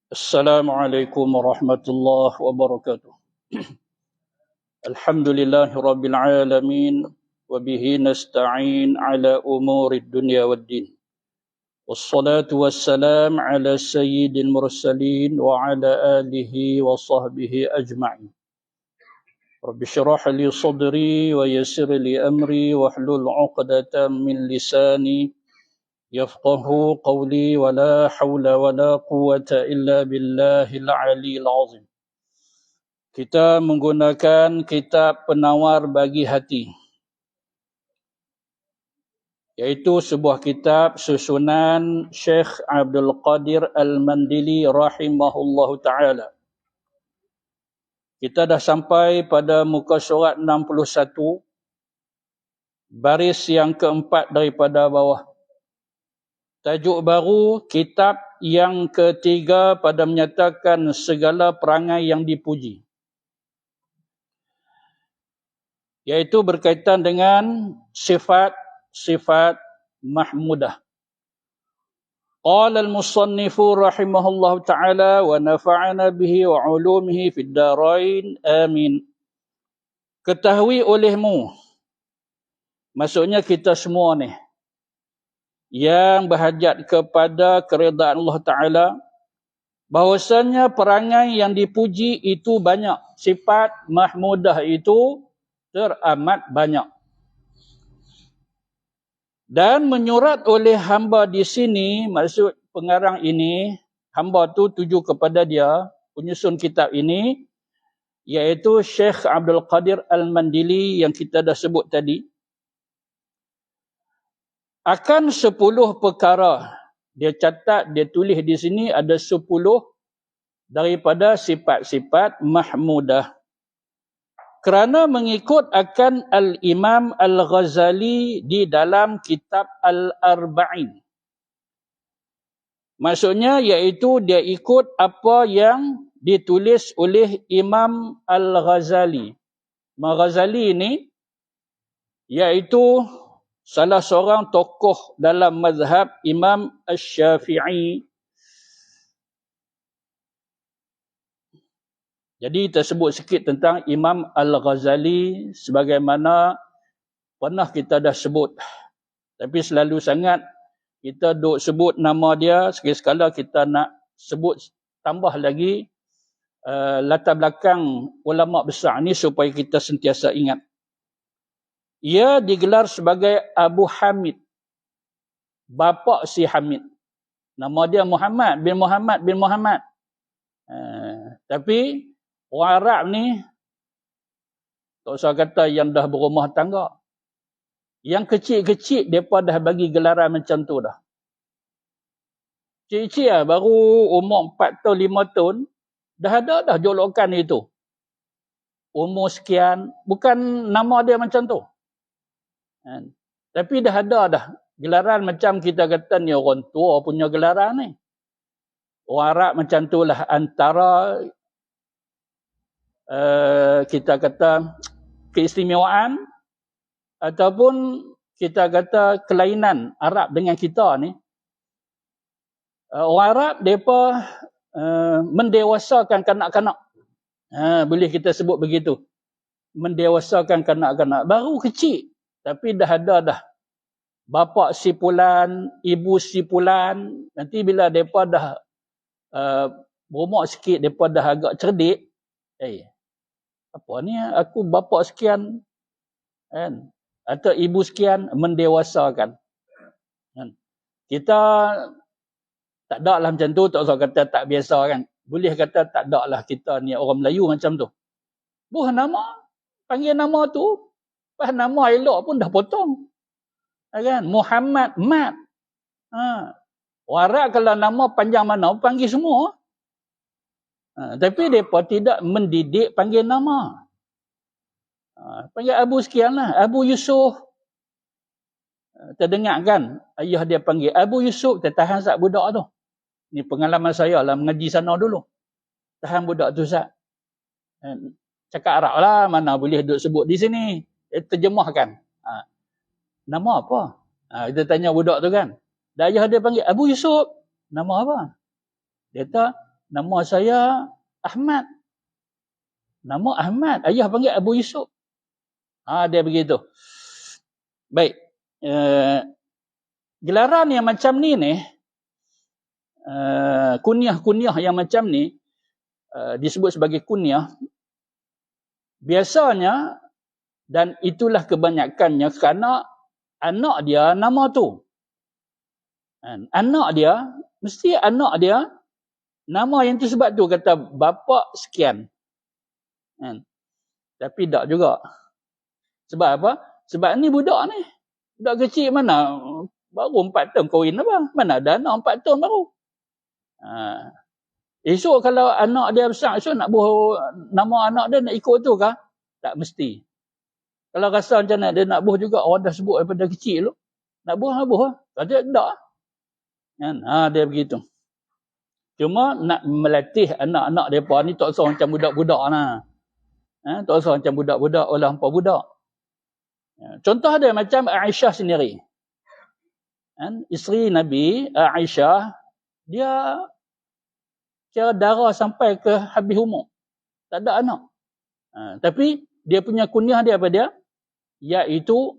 Assalamualaikum warahmatullahi wabarakatuh. Alhamdulillahi rabbil alamin wa bihi nasta'in ala umurid dunya waddin. Wassalatu wassalam ala sayyidil mursalin wa ala alihi wa sahbihi ajma'in. Rabbi syrah li sadri wa yassir li amri wa hlul 'uqdatam min lisani yafqahu qawli wa la hawla wa la quwwata illa billahil 'aliyyil 'azim. Kita menggunakan kitab Penawar Bagi Hati, iaitu sebuah kitab susunan Syekh Abdul Qadir Al-Mandili rahimahullahu ta'ala. Kita dah sampai pada muka surat 61, baris yang keempat daripada bawah. Tajuk baru, kitab yang ketiga pada menyatakan segala perangai yang dipuji, iaitu berkaitan dengan sifat mahmudah. Qala al-musannifu rahimahullahu ta'ala wa nafa'ana bihi wa ulumihi fid darain amin. Ketahui olehmu, maksudnya kita semua ni yang berhajat kepada keredaan Allah Ta'ala, bahawasanya perangai yang dipuji itu banyak, sifat mahmudah itu teramat banyak. Dan menyurat oleh hamba di sini, maksud pengarang ini, hamba tu tuju kepada dia, penyusun kitab ini, iaitu Syekh Abdul Qadir Al-Mandili yang kita dah sebut tadi. Akan 10 perkara, dia catat, dia tulis di sini ada 10 daripada sifat-sifat mahmudah. Kerana mengikut akan Al-Imam Al-Ghazali di dalam kitab Al-Arba'in. Maksudnya iaitu dia ikut apa yang ditulis oleh Imam Al-Ghazali. Imam Ghazali ini iaitu salah seorang tokoh dalam mazhab Imam Asy-Syafi'i. Jadi kita sebut sikit tentang Imam Al-Ghazali sebagaimana pernah kita dah sebut. Tapi selalu sangat kita duk sebut nama dia, sekali-sekala kita nak sebut tambah lagi latar belakang ulama besar ni supaya kita sentiasa ingat. Ia digelar sebagai Abu Hamid, bapa si Hamid. Nama dia Muhammad bin Muhammad bin Muhammad. Tapi orang Arab ni, tak usah kata yang dah berumah tangga. Yang kecil-kecil, mereka dah bagi gelaran macam tu dah. Cik-cik lah, baru umur 4 tahun, 5 tahun, dah ada dah jolokan itu. Umur sekian, bukan nama dia macam tu. Tapi dah ada dah. Gelaran macam kita kata ni orang tua punya gelaran ni. Orang Arab macam tu lah, antara kita kata keistimewaan ataupun kita kata kelainan Arab dengan kita ni. Orang Arab mereka mendewasakan kanak-kanak. Boleh kita sebut begitu. Mendewasakan kanak-kanak baru kecil, tapi dah ada dah bapa si fulan, ibu si fulan. Nanti bila mereka dah berumur sikit, mereka dah agak cerdik. Apa ni, aku bapa sekian kan, atau ibu sekian, mendewasakan kan. Kita tak ada lah macam tu, tak usah kata tak biasa kan. Boleh kata tak ada lah kita ni orang Melayu macam tu. Buah nama, panggil nama tu, pas nama elok pun dah potong kan. Muhammad, Mat. Orang Arab kalau nama panjang mana panggil semua. Tapi mereka tidak mendidik panggil nama. Panggil Abu sekian lah. Abu Yusuf. Terdengar kan? Ayah dia panggil Abu Yusuf. Tahan sat budak tu. Ni pengalaman saya lah mengaji sana dulu. Tahan budak tu sat. Cakap Arab lah. Mana boleh duduk sebut di sini. Terjemahkan. Nama apa? Kita tanya budak tu kan. Dan ayah dia panggil, Abu Yusuf. Nama apa? Dia kata, nama saya Ahmad. Nama Ahmad. Ayah panggil Abu Yusuf. Dia begitu. Baik. Gelaran yang macam ni, kunyah-kunyah yang macam ni, disebut sebagai kunyah, biasanya, dan itulah kebanyakannya, kerana anak dia nama tu. Anak dia, mesti anak dia, nama yang tu sebab tu kata bapa sekian. Tapi tak juga. Sebab apa? Sebab ni budak ni. Budak kecil mana, baru 4 tahun kahwin apa? Mana ada anak 4 tahun baru. Esok kalau anak dia besar, esok nak buh nama anak dia nak ikut tu kah? Tak mesti. Kalau rasa macam mana dia nak buh juga, orang dah sebut daripada kecil tu. Nak buh. Kata tak. Dia begitu. Cuma nak melatih anak-anak mereka ni tak usah macam budak-budak lah. Tak usah macam budak-budak olah hampa budak. Contoh dia macam Aisyah sendiri. Isteri Nabi, Aisyah, dia kira darah sampai ke habis umur. Tak ada anak. Tapi dia punya kunyah dia apa dia? Iaitu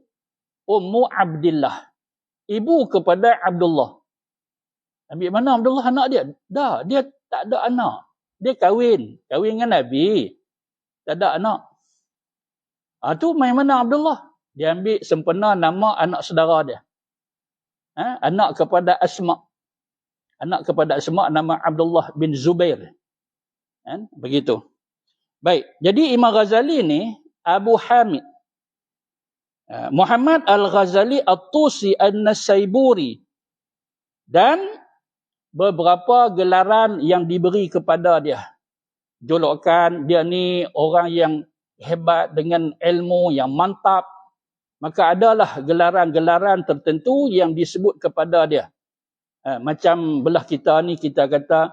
Ummu Abdillah. Ibu kepada Abdullah. Ambil mana Abdullah anak dia? Dah, dia tak ada anak. Dia kahwin dengan Nabi. Tak ada anak. Tu main mana Abdullah? Dia ambil sempena nama anak saudara dia. Anak kepada Asma. Anak kepada Asma nama Abdullah bin Zubair. Begitu. Baik, jadi Imam Ghazali ni Abu Hamid Muhammad Al-Ghazali At-Tusi An-Nasaiburi, dan beberapa gelaran yang diberi kepada dia. Julukan dia ni orang yang hebat dengan ilmu yang mantap. Maka adalah gelaran-gelaran tertentu yang disebut kepada dia. Macam belah kita ni kita kata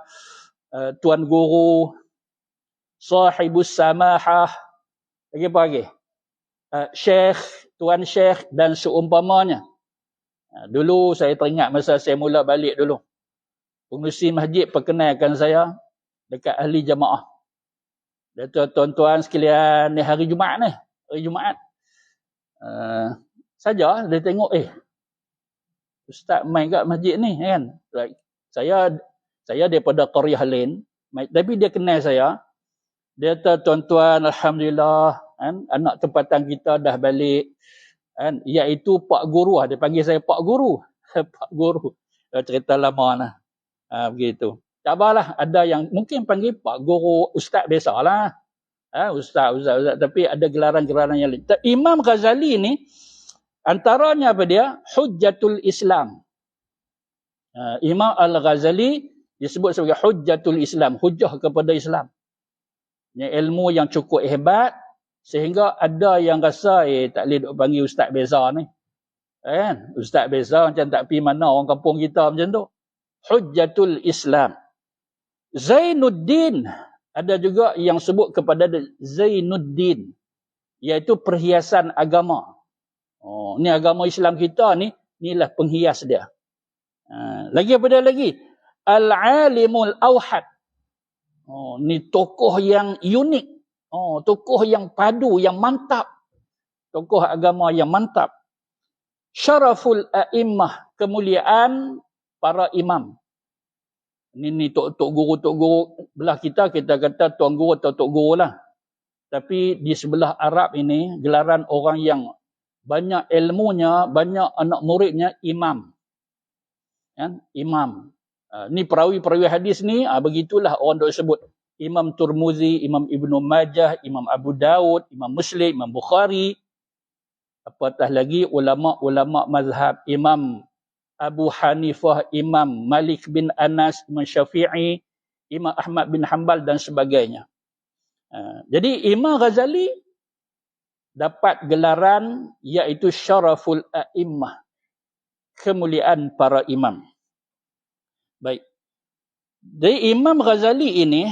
Tuan Guru, Sahibus Samahah, lagi apa lagi? Syekh, Tuan Syekh dan seumpamanya. Dulu saya teringat masa saya mula balik dulu. Pengurusi masjid perkenalkan saya dekat ahli jamaah. Dia kata, tuan-tuan sekalian, ni hari Jumaat ni. Hari Jumaat. Saja dia tengok, Ustaz main kat masjid ni kan. Saya daripada Qaryah lain, tapi dia kenal saya. Dia kata, tuan-tuan, alhamdulillah, kan, anak tempatan kita dah balik. Kan, iaitu Pak Guru. Dia panggil saya Pak Guru. Pak Guru. Cerita lama lah. Begitu. Tak apalah, ada yang mungkin panggil Pak Guru, Ustaz biasalah. Ustaz. Tapi ada gelaran-gelaran yang lain. Imam Ghazali ni, antaranya apa dia? Hujjatul Islam. Imam Al-Ghazali disebut sebagai Hujjatul Islam. Hujjah kepada Islam. Ilmu yang cukup hebat, sehingga ada yang rasa, tak boleh duk panggil Ustaz Beza ni. Kan? Ustaz Beza macam tak pergi mana orang kampung kita macam tu. Hujjatul Islam. Zainuddin, ada juga yang sebut kepada Zainuddin, iaitu perhiasan agama. Ni agama Islam kita ni, inilah penghias dia. Lagi apa dia lagi? Al-Alimul Awhad. Ni tokoh yang unik. Tokoh yang padu, yang mantap. Tokoh agama yang mantap. Syaraful A'immah, kemuliaan para imam. Ni tok guru belah kita kata tuan guru atau tok guru lah. Tapi di sebelah Arab ini, gelaran orang yang banyak ilmunya, banyak anak muridnya, imam. Kan? Imam. Ni perawi-perawi hadis ni, begitulah orang dok sebut. Imam Turmuzi, Imam Ibnu Majah, Imam Abu Daud, Imam Muslim, Imam Bukhari. Apatah lagi ulama-ulama mazhab, Imam Abu Hanifah, Imam Malik bin Anas, Imam Syafi'i, Imam Ahmad bin Hanbal dan sebagainya. Jadi Imam Ghazali dapat gelaran iaitu Syaraful A'immah, kemuliaan para imam. Baik. Jadi Imam Ghazali ini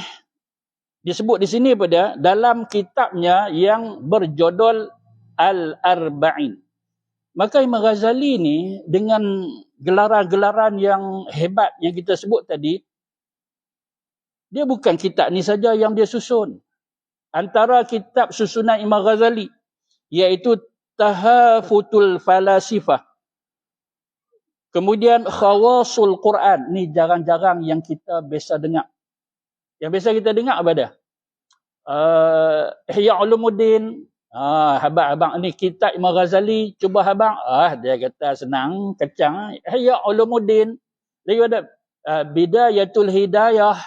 disebut di sini dalam kitabnya yang berjudul Al-Arba'in. Maka Imam Ghazali ni dengan gelaran-gelaran yang hebat yang kita sebut tadi, dia bukan kitab ni saja yang dia susun. Antara kitab susunan Imam Ghazali, iaitu Tahafutul Falasifah. Kemudian Khawasul Quran. Ni jarang-jarang yang kita biasa dengar. Yang biasa kita dengar apa dia? Ihya Ulumuddin. Abang ni kitab Imam Ghazali, cuba abang. Dia kata senang, kecang. Ihya Ulumuddin. Lagi ada Bidayatul Hidayah.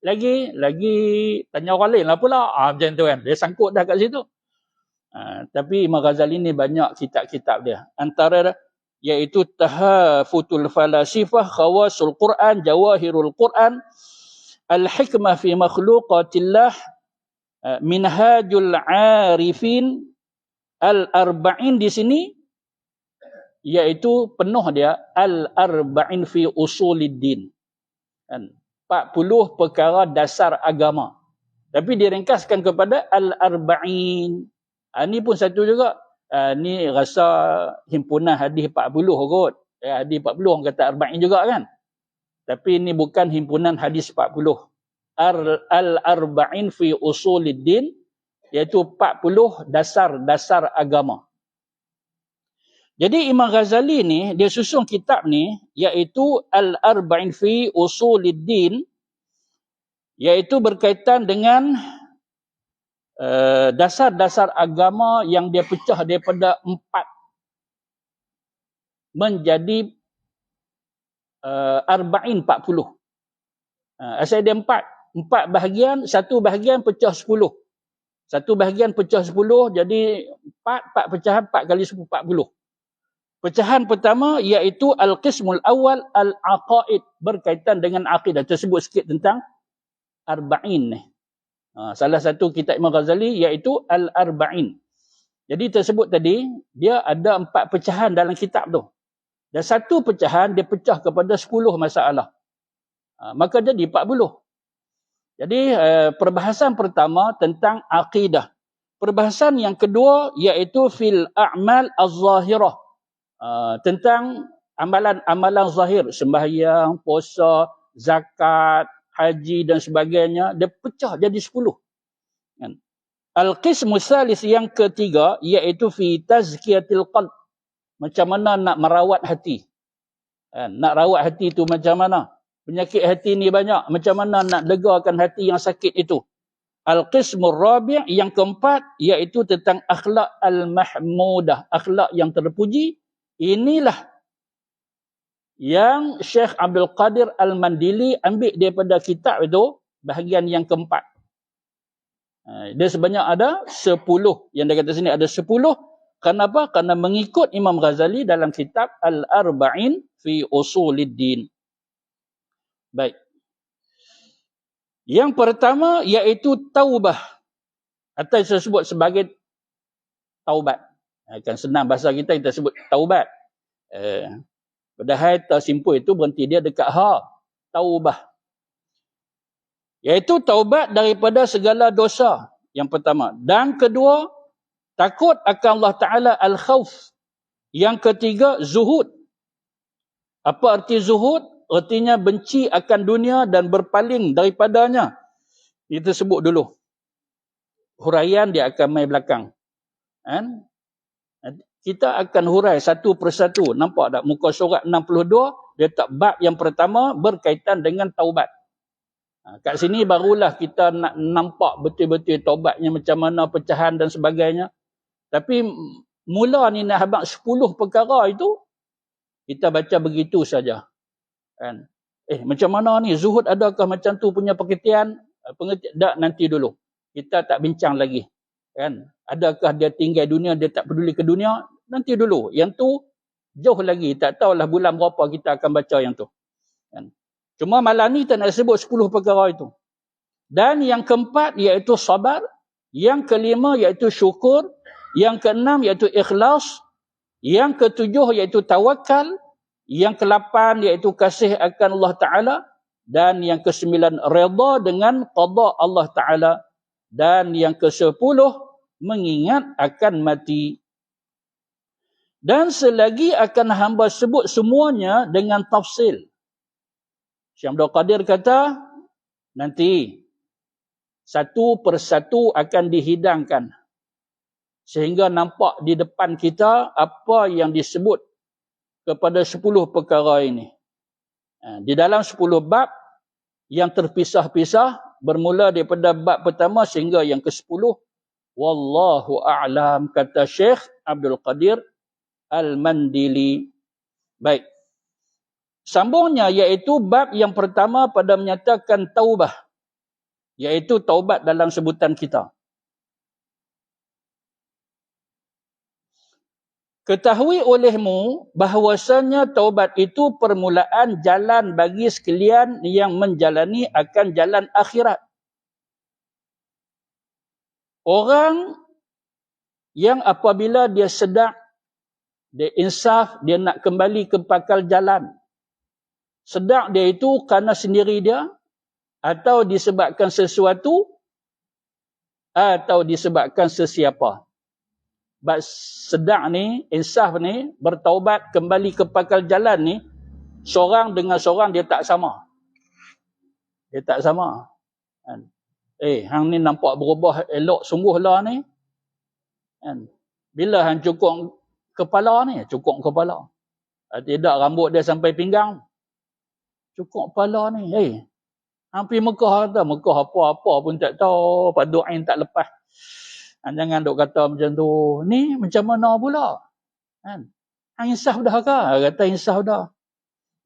Lagi tanya orang lain lah pula. Macam tu kan. Dia sangkut dah kat situ. Tapi Imam Ghazali ni banyak kitab-kitab dia. Antara iaitu Tahafutul Falasifah, Khawasul Quran, Jawahirul Quran, Al-Hikmah fi Makhluqatillah, Minhajul Arifin, Al-Arba'in di sini iaitu penuh dia Al-Arba'in fi Usuliddin. 40 perkara dasar agama. Tapi diringkaskan kepada Al-Arba'in. Ni pun satu juga. Ni rasa himpunan hadis 40 kot. Hadis 40 orang kata Arba'in juga kan. Tapi ni bukan himpunan hadis 40. Al-Arba'in fi Usuliddin, iaitu 40 dasar-dasar agama. Jadi Imam Ghazali ni, dia susun kitab ni, iaitu Al-Arba'in fi Usuliddin, iaitu berkaitan dengan dasar-dasar agama yang dia pecah daripada 4 menjadi Arba'in 40. Asal dia 4 bahagian, satu bahagian pecah 10. Satu bahagian pecah 10, jadi 4 pecahan, 4 kali 10, 40. Pecahan pertama iaitu Al-Qismul Awal Al-Aqaid, berkaitan dengan akidah. Tersebut sikit tentang Arba'in ni. Salah satu kitab Imam Ghazali iaitu Al-Arba'in. Jadi tersebut tadi, dia ada 4 pecahan dalam kitab tu. Dan satu pecahan dia pecah kepada 10 masalah. Maka jadi 40. Jadi perbahasan pertama tentang akidah. Perbahasan yang kedua iaitu fil a'mal az-zahirah. Tentang amalan-amalan zahir, sembahyang, puasa, zakat, haji dan sebagainya, dia pecah jadi 10. Al-qismu salis yang ketiga iaitu fi tazkiyatil qalb. Macam mana nak merawat hati. Nak rawat hati tu macam mana? Penyakit hati ni banyak. Macam mana nak legakan hati yang sakit itu? Al-qismur rabi' yang keempat iaitu tentang akhlak al-mahmudah. Akhlak yang terpuji. Inilah yang Syekh Abdul Qadir Al-Mandili ambil daripada kitab itu, bahagian yang keempat. Dia sebanyak ada 10. Yang dia kata sini ada 10. Kenapa? Kerana mengikut Imam Ghazali dalam kitab Al-Arba'in fi Usuliddin. Baik. Yang pertama iaitu taubah. Atau saya sebut sebagai taubat. Kan senang bahasa kita sebut taubat. Padahal tersimpul itu berhenti dia dekat taubah. Iaitu taubat daripada segala dosa. Yang pertama. Dan kedua, takut akan Allah Ta'ala al-khawf. Yang ketiga, zuhud. Apa arti zuhud? Artinya benci akan dunia dan berpaling daripadanya. Kita sebut dulu. Huraian dia akan main belakang. Kita akan hurai satu persatu. Nampak tak? Muka surat 62, dia tak bab yang pertama berkaitan dengan taubat. Kat sini barulah kita nak nampak betul-betul taubatnya macam mana, pecahan dan sebagainya. Tapi mula ni nak habaq 10 perkara itu, kita baca begitu saja. Kan? Macam mana ni? Zuhud adakah macam tu punya pengertian? Tak, nanti dulu. Kita tak bincang lagi. Kan? Adakah dia tinggal dunia, dia tak peduli ke dunia? Nanti dulu. Yang tu jauh lagi. Tak tahulah bulan berapa kita akan baca yang tu. Kan? Cuma malam ni tak nak sebut 10 perkara itu. Dan yang keempat iaitu sabar. Yang kelima iaitu syukur. Yang keenam iaitu ikhlas. Yang ketujuh iaitu tawakal. Yang ke-8 iaitu kasih akan Allah Ta'ala. Dan yang ke-9 redha dengan qada Allah Ta'ala. Dan yang ke-10 mengingat akan mati. Dan selagi akan hamba sebut semuanya dengan tafsil. Syekh Abdul Qadir kata, nanti satu persatu akan dihidangkan. Sehingga nampak di depan kita apa yang disebut kepada 10 perkara ini. Di dalam 10 bab yang terpisah-pisah, bermula daripada bab pertama sehingga yang ke-10. Wallahu a'lam, kata Syekh Abdul Qadir Al-Mandili. Baik. Sambungnya iaitu bab yang pertama pada menyatakan taubah. Iaitu taubat dalam sebutan kita. Ketahui olehmu bahawasanya taubat itu permulaan jalan bagi sekalian yang menjalani akan jalan akhirat. Orang yang apabila dia sedar, dia insaf, dia nak kembali ke pakal jalan. Sedar dia itu kerana sendiri dia, atau disebabkan sesuatu, atau disebabkan sesiapa. Sedar ni, insaf ni, bertaubat kembali ke pakal jalan ni, seorang dengan seorang dia tak sama. Dia tak sama. Hang ni nampak berubah elok sungguh lah ni. Bila hang cukup kepala ni, cukup kepala. Tidak rambut dia sampai pinggang. Cukup kepala ni. Hang pergi Mekah kata, Mekah apa-apa pun tak tahu, padu ain tak lepas. Jangan duk kata macam tu. Ni macam mana pula? Hang insaf dah ke? Kata insaf dah.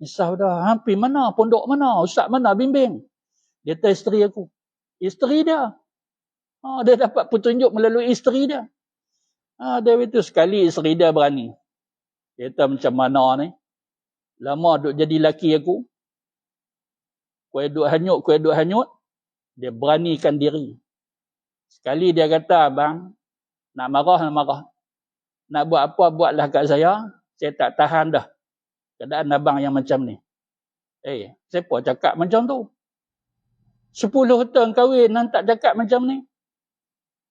Insaf dah. Hang pergi mana? Pondok mana? Ustaz mana? Bimbing. Dia kata isteri aku. Isteri dia. Dia dapat petunjuk melalui isteri dia. Dia itu sekali isteri dia berani. Dia kata macam mana ni? Lama duk jadi laki aku. Kuih duk hanyut. Dia beranikan diri. Sekali dia kata, abang, nak marah. Nak buat apa, buatlah kat saya. Saya tak tahan dah keadaan abang yang macam ni. Siapa cakap macam tu? 10 tahun kahwin, nan tak cakap macam ni.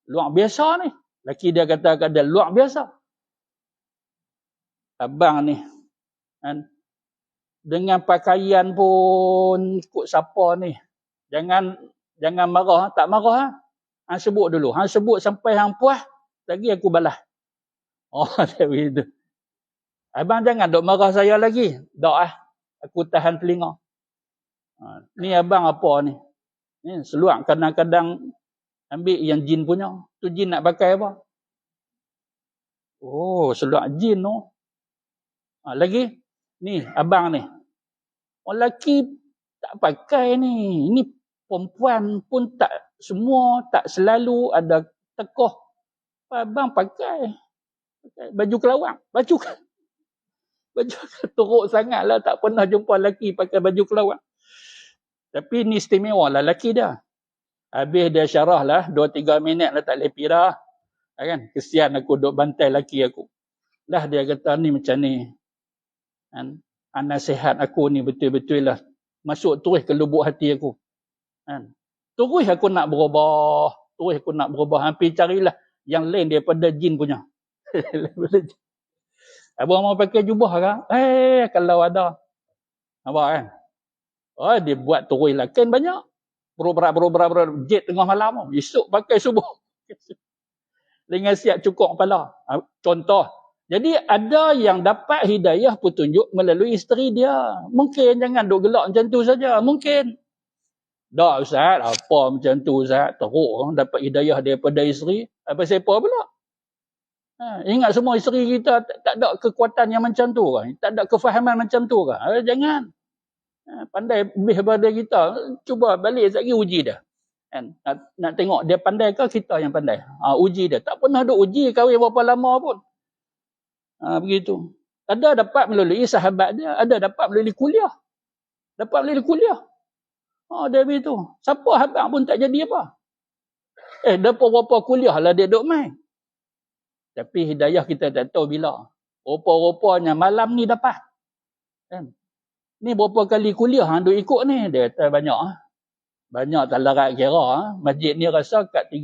Luar biasa ni. Laki dia kata dia luar biasa. Abang ni. Dengan pakaian pun ikut siapa ni. Jangan marah. Tak marah. Hang sebut dulu. Hang sebut sampai hang puas. Lagi aku balas. Dia begitu. Abang jangan duk marah saya lagi. Tak aku tahan telinga. Ni abang apa ni? Ni seluar kadang-kadang ambil yang jin punya. Tu jin nak pakai apa? Seluar jin tu. Lagi? Ni abang ni. Orang lelaki tak pakai ni. Ini perempuan pun tak semua, tak selalu ada tekoh. Abang pakai baju kelawang. Baju teruk sangat lah. Tak pernah jumpa lelaki pakai baju kelawang. Tapi ni istimewa lah lelaki dia. Habis dia syarah lah. 2-3 minit lah tak lepi dah. Kan? Kesian aku duk bantai lelaki aku. Dah dia kata ni macam ni. Nasihat aku ni betul-betul lah. Masuk terus ke lubuk hati aku. Terus aku nak berubah. Hampir carilah yang lain daripada jin punya. Abang mau pakai jubah ke? Kalau ada. Nampak kan? Dia buat terus lah. Kan banyak. Berobat jet tengah malam. Esok pakai subuh. Dengan siap cukup kepala. Contoh. Jadi ada yang dapat hidayah petunjuk melalui isteri dia. Mungkin jangan duk gelak macam tu saja. Mungkin. Tak Ustaz, apa macam tu Ustaz? Teruk dapat hidayah daripada isteri. Apa siapa pula? Ingat semua isteri kita tak ada kekuatan yang macam tu ke? Tak ada kefahaman macam tu ke? Jangan. Pandai lebih daripada kita. Cuba balik sekali uji dia. Nak tengok dia pandai ke kita yang pandai. Uji dia. Tak pernah ada uji kahwin berapa lama pun. Begitu. Ada dapat melalui sahabat dia. Ada dapat melalui kuliah. Dia begitu. Siapa abang pun tak jadi apa. Dapat berapa kuliah lah dia duk main. Tapi hidayah kita tak tahu bila. Rupa-rupanya malam ni dapat. Ni berapa kali kuliah hang duk ikut ni? Dia kata banyak. Banyak tak larat kira. Masjid ni rasa kat 30.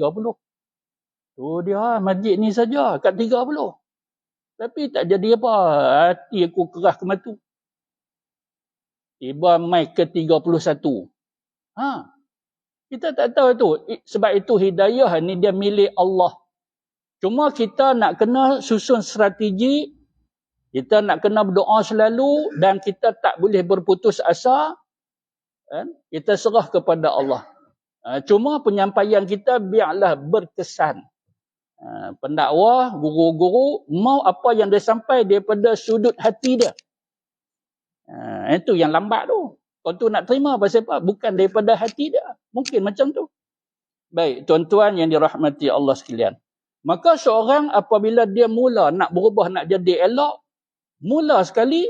Tu dia masjid ni saja kat 30. Tapi tak jadi apa. Hati aku keras ke matu. Tiba mai ke 31. Kita tak tahu itu. Sebab itu hidayah ni dia milik Allah. Cuma kita nak kena susun strategi. Kita nak kena berdoa selalu. Dan kita tak boleh berputus asa. Kita serah kepada Allah. Cuma penyampaian kita biarlah berkesan. Pendakwah, guru-guru mau apa yang dia sampai daripada sudut hati dia. Itu yang lambat tu. Kau tu nak terima pasal apa? Bukan daripada hati dia. Mungkin macam tu. Baik, tuan-tuan yang dirahmati Allah sekalian. Maka seorang apabila dia mula nak berubah, nak jadi elok, mula sekali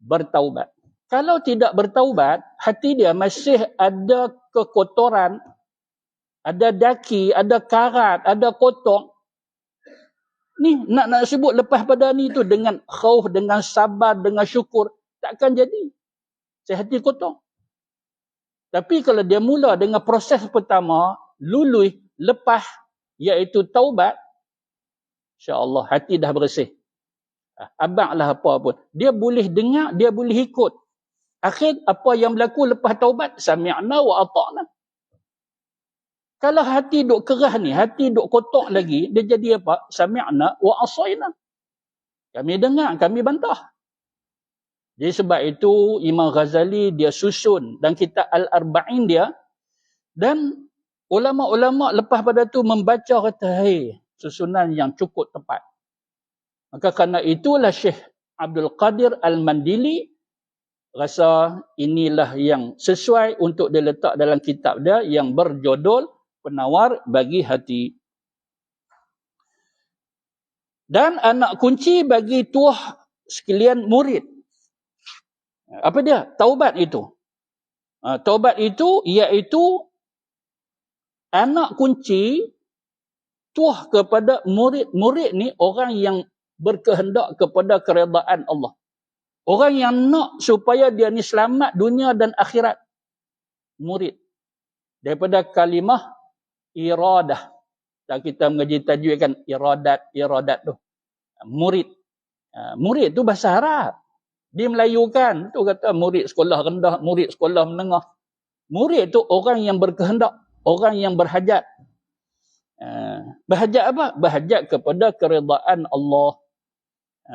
bertaubat. Kalau tidak bertaubat, hati dia masih ada kekotoran, ada daki, ada karat, ada kotor. Ni nak sebut lepas pada ni tu dengan khauf, dengan sabar, dengan syukur, takkan jadi. Hati kotor. Tapi kalau dia mula dengan proses pertama, luluh, lepas, iaitu taubat, insya-Allah hati dah bersih. Abanglah apa pun. Dia boleh dengar, dia boleh ikut. Akhir apa yang berlaku lepas taubat, sami'na wa ata'na. Kalau hati duk kerah ni, hati duk kotor lagi, dia jadi apa? Sami'na wa asayna. Kami dengar, kami bantah. Jadi sebab itu Imam Ghazali dia susun dan kitab Al-Arba'in dia, dan ulama-ulama lepas pada tu membaca kata, hey, susunan yang cukup tepat. Maka kerana itulah Syekh Abdul Qadir Al-Mandili rasa inilah yang sesuai untuk diletak dalam kitab dia yang berjudul Penawar Bagi Hati. Dan anak kunci bagi tuah sekalian murid. Apa dia? Taubat itu. Taubat itu iaitu anak kunci tuah kepada murid. Murid ni orang yang berkehendak kepada keredaan Allah. Orang yang nak supaya dia ni selamat dunia dan akhirat. Murid. Daripada kalimah iradah. Dan kita mengaji tajwid kan iradat tu. Murid. Murid tu bahasa Arab. Di Melayu kan, tu kata murid sekolah rendah, murid sekolah menengah. Murid tu orang yang berkehendak, orang yang berhajat. Berhajat apa? Berhajat kepada keredaan Allah.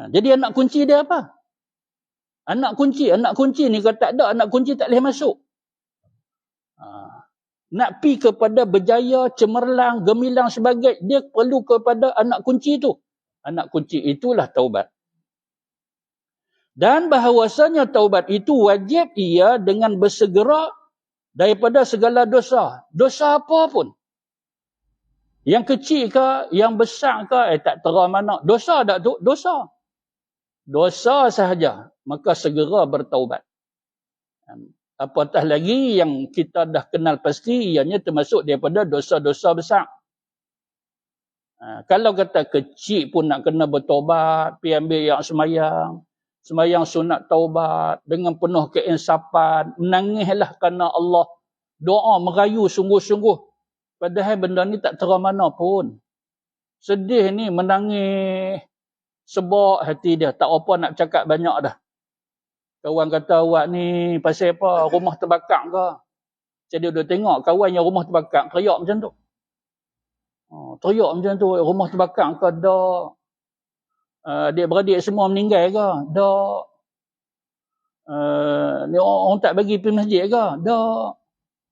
Jadi anak kunci dia apa? Anak kunci ni kalau tak ada anak kunci tak boleh masuk. Nak pi kepada berjaya, cemerlang, gemilang sebagai, dia perlu kepada anak kunci tu. Anak kunci itulah taubat. Dan bahawasanya taubat itu wajib ia dengan bersegera daripada segala dosa. Dosa apa pun. Yang kecil ke, yang besar ke, tak terang mana. Dosa tak tu? Dosa. Dosa sahaja. Maka segera bertaubat. Apatah lagi yang kita dah kenal pasti, ianya termasuk daripada dosa-dosa besar. Kalau kata kecil pun nak kena bertaubat, pergi ambil yang semayang sunat taubat, dengan penuh keinsapan, menangislah kerana Allah, doa merayu sungguh-sungguh. Padahal benda ni tak terang mana pun. Sedih ni, menangis, sebab hati dia, tak apa nak cakap banyak dah. Kawan kata, awak ni pasal apa? Rumah terbakar ke? Jadi dia tengok kawan yang rumah terbakar, teriak macam tu. Teriak macam tu, rumah terbakar ke? Dah. Adik-beradik semua meninggal ke? Dah. Ni orang tak bagi pergi masjid ke? Dah.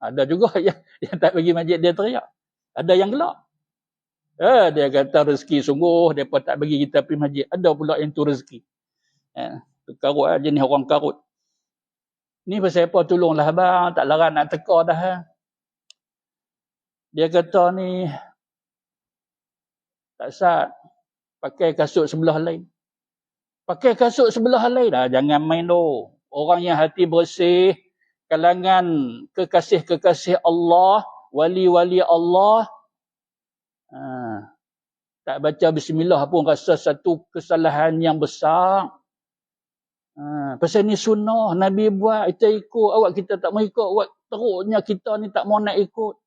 Ada juga yang tak bagi masjid dia teriak. Ada yang gelak. Dia kata rezeki sungguh, mereka tak bagi kita pergi masjid. Ada pula yang tu rezeki. Karut jenis orang karut. Ni pasal apa? Tolonglah abang, tak larang nak teka dah. Dia kata ni, tak sat, pakai kasut sebelah lain. Pakai kasut sebelah lain dah, jangan main tu. Orang yang hati bersih, kalangan kekasih-kekasih Allah, wali-wali Allah, tak baca bismillah pun rasa satu kesalahan yang besar. Pasal ni sunnah, Nabi buat, kita ikut, awak kita tak mau ikut, awak teruknya kita ni tak mau nak ikut.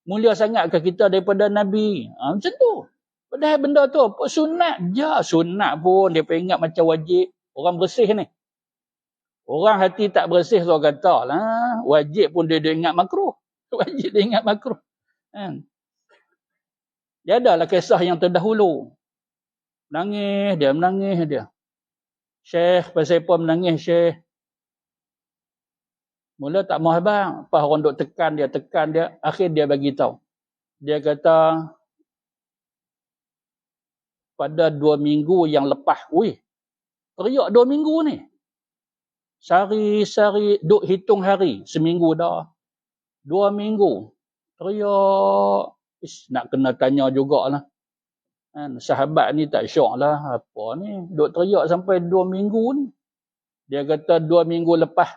Mulia sangatkah kita daripada Nabi? Macam tu. Padahal benda tu apa? Sunat je. Sunat pun dia ingat macam wajib. Orang bersih ni. Orang hati tak bersih so kata lah. Wajib pun dia ingat makruh. Wajib dia ingat makruh. Kan? Dia adalah kisah yang terdahulu. Menangis dia. Syekh, pasal apa menangis Syekh? Mula tak mau abang. Lepas orang duk tekan dia. Akhir dia bagi tahu. Dia kata, pada 2 minggu yang lepas, teriak 2 minggu ni. Sari-sari, duk hitung hari. Seminggu dah. 2 minggu. Teriak. Nak kena tanya jugalah. Kan, sahabat ni tak syok lah. Apa ni? Duk teriak sampai 2 minggu ni. Dia kata 2 minggu lepas.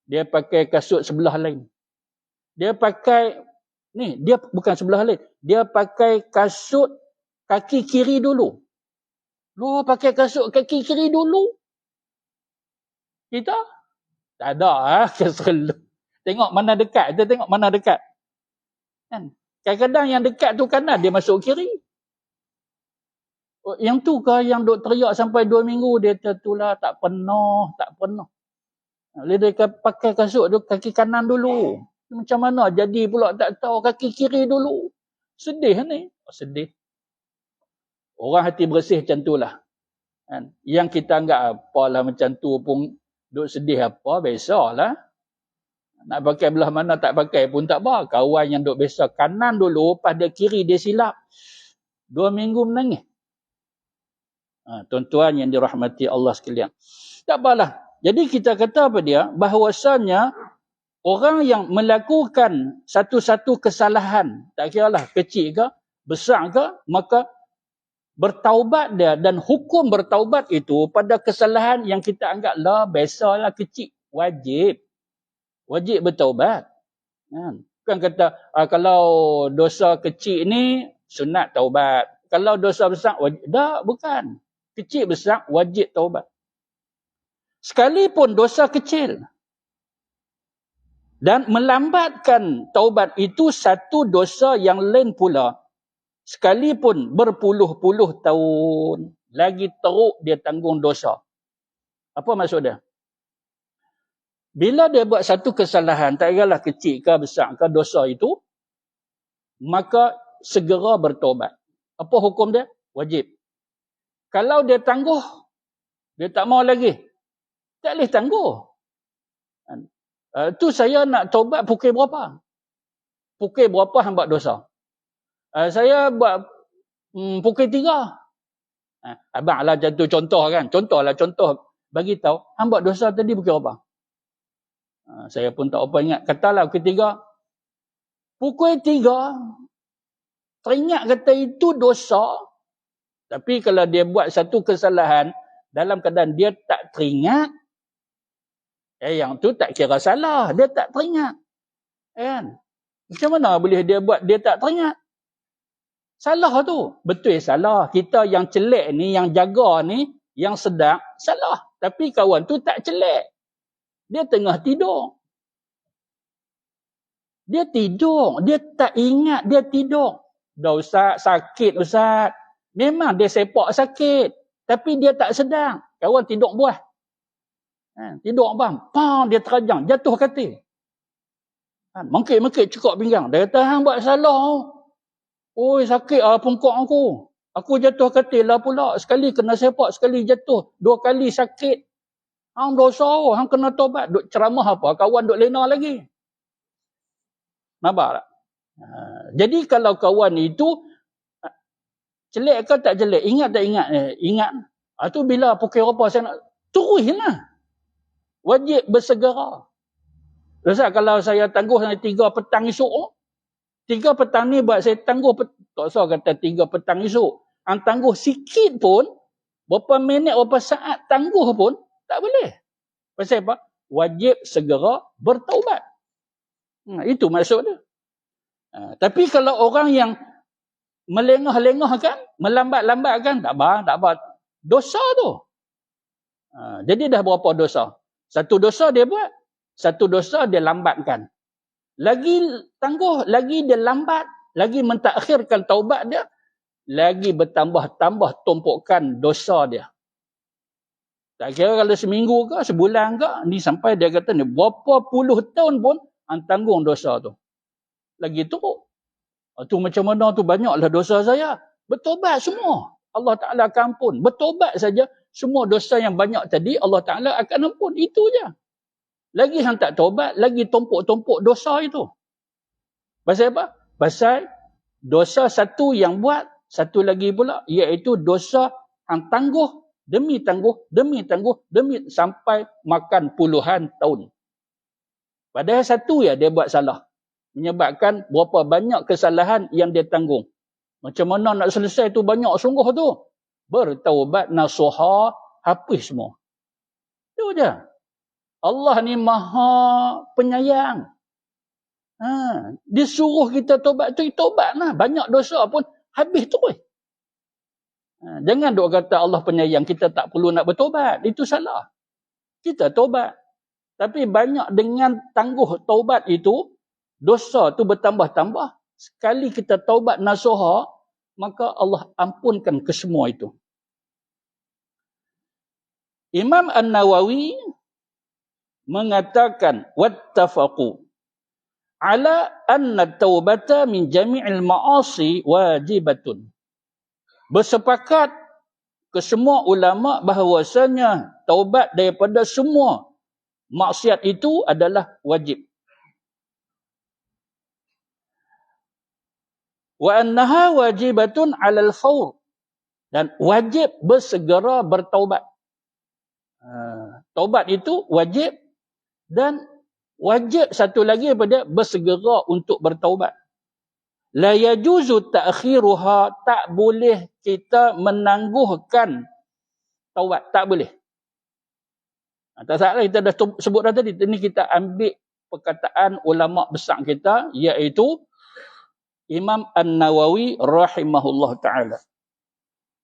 Dia pakai kasut sebelah lain. Dia pakai, dia bukan sebelah lain. Dia pakai kasut kaki kiri dulu. Lu pakai kasut kaki kiri dulu. Kita? Tak ada. Kesel. Tengok mana dekat. Kita tengok mana dekat. Kan? Kadang-kadang yang dekat tu kanan, dia masuk kiri. Yang tu kah yang duk teriak sampai 2 minggu, dia tertulah tak pernah. Dia pakai kasut tu kaki kanan dulu. Macam mana jadi pula tak tahu kaki kiri dulu. Sedih ni. Sedih. Orang hati bersih macam tu lah. Kan? Yang kita anggap apalah macam tu pun duk sedih apa, biasalah. Nak pakai belah mana tak pakai pun tak apa. Kawan yang duk biasa kanan dulu, pada kiri dia silap. 2 minggu menangis. Tuan-tuan yang dirahmati Allah sekalian. Tak apalah. Jadi kita kata apa dia? Bahawasanya orang yang melakukan satu-satu kesalahan, tak kiralah kecil ke, besar ke, maka bertaubat dia, dan hukum bertaubat itu pada kesalahan yang kita anggap lah biasalah kecil, wajib bertaubat. Bukan kata kalau dosa kecil ni sunat taubat, kalau dosa besar wajib. Tak, bukan. Kecil besar wajib taubat. Sekalipun dosa kecil. Dan melambatkan taubat itu satu dosa yang lain pula. Sekalipun berpuluh-puluh tahun, lagi teruk dia tanggung dosa. Apa maksud dia? Bila dia buat satu kesalahan, tak kiralah kecil ke besar ke dosa itu, maka segera bertaubat. Apa hukum dia? Wajib. Kalau dia tangguh, dia tak mau lagi. Tak boleh tangguh. Tu saya nak taubat pukul berapa? Pukul berapa hang buat dosa? Saya buat pukul 3. Abang lah jatuh contoh kan. Contoh. Bagi tahu, hang buat dosa tadi pukul berapa? Saya pun tak apa ingat. Katalah pukul 3. Pukul 3. Teringat kata itu dosa. Tapi kalau dia buat satu kesalahan, dalam keadaan dia tak teringat, yang tu tak kira salah. Dia tak teringat. Kan? Macam mana boleh dia buat dia tak teringat? Salah tu. Betul salah. Kita yang celek ni, yang jaga ni, yang sedar, salah. Tapi kawan tu tak celek. Dia tengah tidur. Dia tidur. Dia tak ingat dia tidur. Dah Ustaz, sakit Ustaz. Memang dia sepak sakit. Tapi dia tak sedar. Kawan tidur buah. Tidur bang. Pam, dia terajang. Jatuh katil. Mengkit-mengkit cukup pinggang. Dia kata, hang buat salah. Oi, sakit pungkuk aku. Aku jatuh katil lah pula. Sekali kena sepak, sekali jatuh. 2 kali sakit. Hang dosa. Hang kena tobat. Duk ceramah apa? Kawan duk lena lagi. Nampak tak? Jadi kalau kawan itu celek ke tak celek? Ingat tak ingat? Ingat. Itu bila pukul berapa saya nak terus lah. Wajib bersegera. Ustaz, kalau saya tangguh 3 petang esok, 3 petang ni buat saya tangguh, tak usah kata 3 petang esok. Hang tangguh sikit pun, berapa minit, berapa saat tangguh pun, tak boleh. Pasal apa? Wajib segera bertaubat. Itu maksud dia. Tapi kalau orang yang melengah-lengahkan, melambat-lambatkan, tak apa. Dosa tu. Jadi dah berapa dosa? Satu dosa dia buat, satu dosa dia lambatkan. Lagi tangguh, lagi dia lambat, lagi mentakhirkan taubat dia, lagi bertambah-tambah tumpukan dosa dia. Tak kira kalau seminggu ke, sebulan ke, ni sampai dia kata ni, berapa puluh tahun pun tanggung dosa tu. Lagi teruk. Tu macam mana tu, banyaklah dosa saya. Bertobat semua. Allah Ta'ala akan ampun. Bertobat saja, semua dosa yang banyak tadi, Allah Ta'ala akan ampun. Itu je. Lagi yang tak tobat, lagi tumpuk-tumpuk dosa itu. Pasal apa? Pasal dosa satu yang buat, satu lagi pula, iaitu dosa yang tangguh, demi tangguh, demi sampai makan puluhan tahun. Padahal satu ya dia buat salah. Menyebabkan berapa banyak kesalahan yang dia tanggung. Macam mana nak selesai tu banyak sungguh tu. Bertaubat nasuha, hapus semua. Itu je. Allah ni maha penyayang. Disuruh kita tobat tu, tobat lah. Banyak dosa pun habis terus. Jangan duk kata Allah penyayang, kita tak perlu nak bertobat. Itu salah. Kita tobat. Tapi banyak dengan tangguh taubat itu, dosa tu bertambah-tambah. Sekali kita taubat nasuha, maka Allah ampunkan ke semua itu. Imam An-Nawawi mengatakan, wattafaqu ala anna taubata min jami'il ma'asi wajibatun. Bersepakat ke semua ulama bahawasanya taubat daripada semua maksiat itu adalah wajib. Wa annaha wajibatun 'alal fawr, dan wajib bersegera bertaubat. Taubat itu wajib, dan wajib satu lagi daripada bersegera untuk bertaubat. La yajuzu ta'khiruha, tak boleh kita menangguhkan taubat, tak boleh. Tak salah kita dah sebut dah tadi, ini kita ambil perkataan ulama besar kita, iaitu Imam An-Nawawi rahimahullah ta'ala.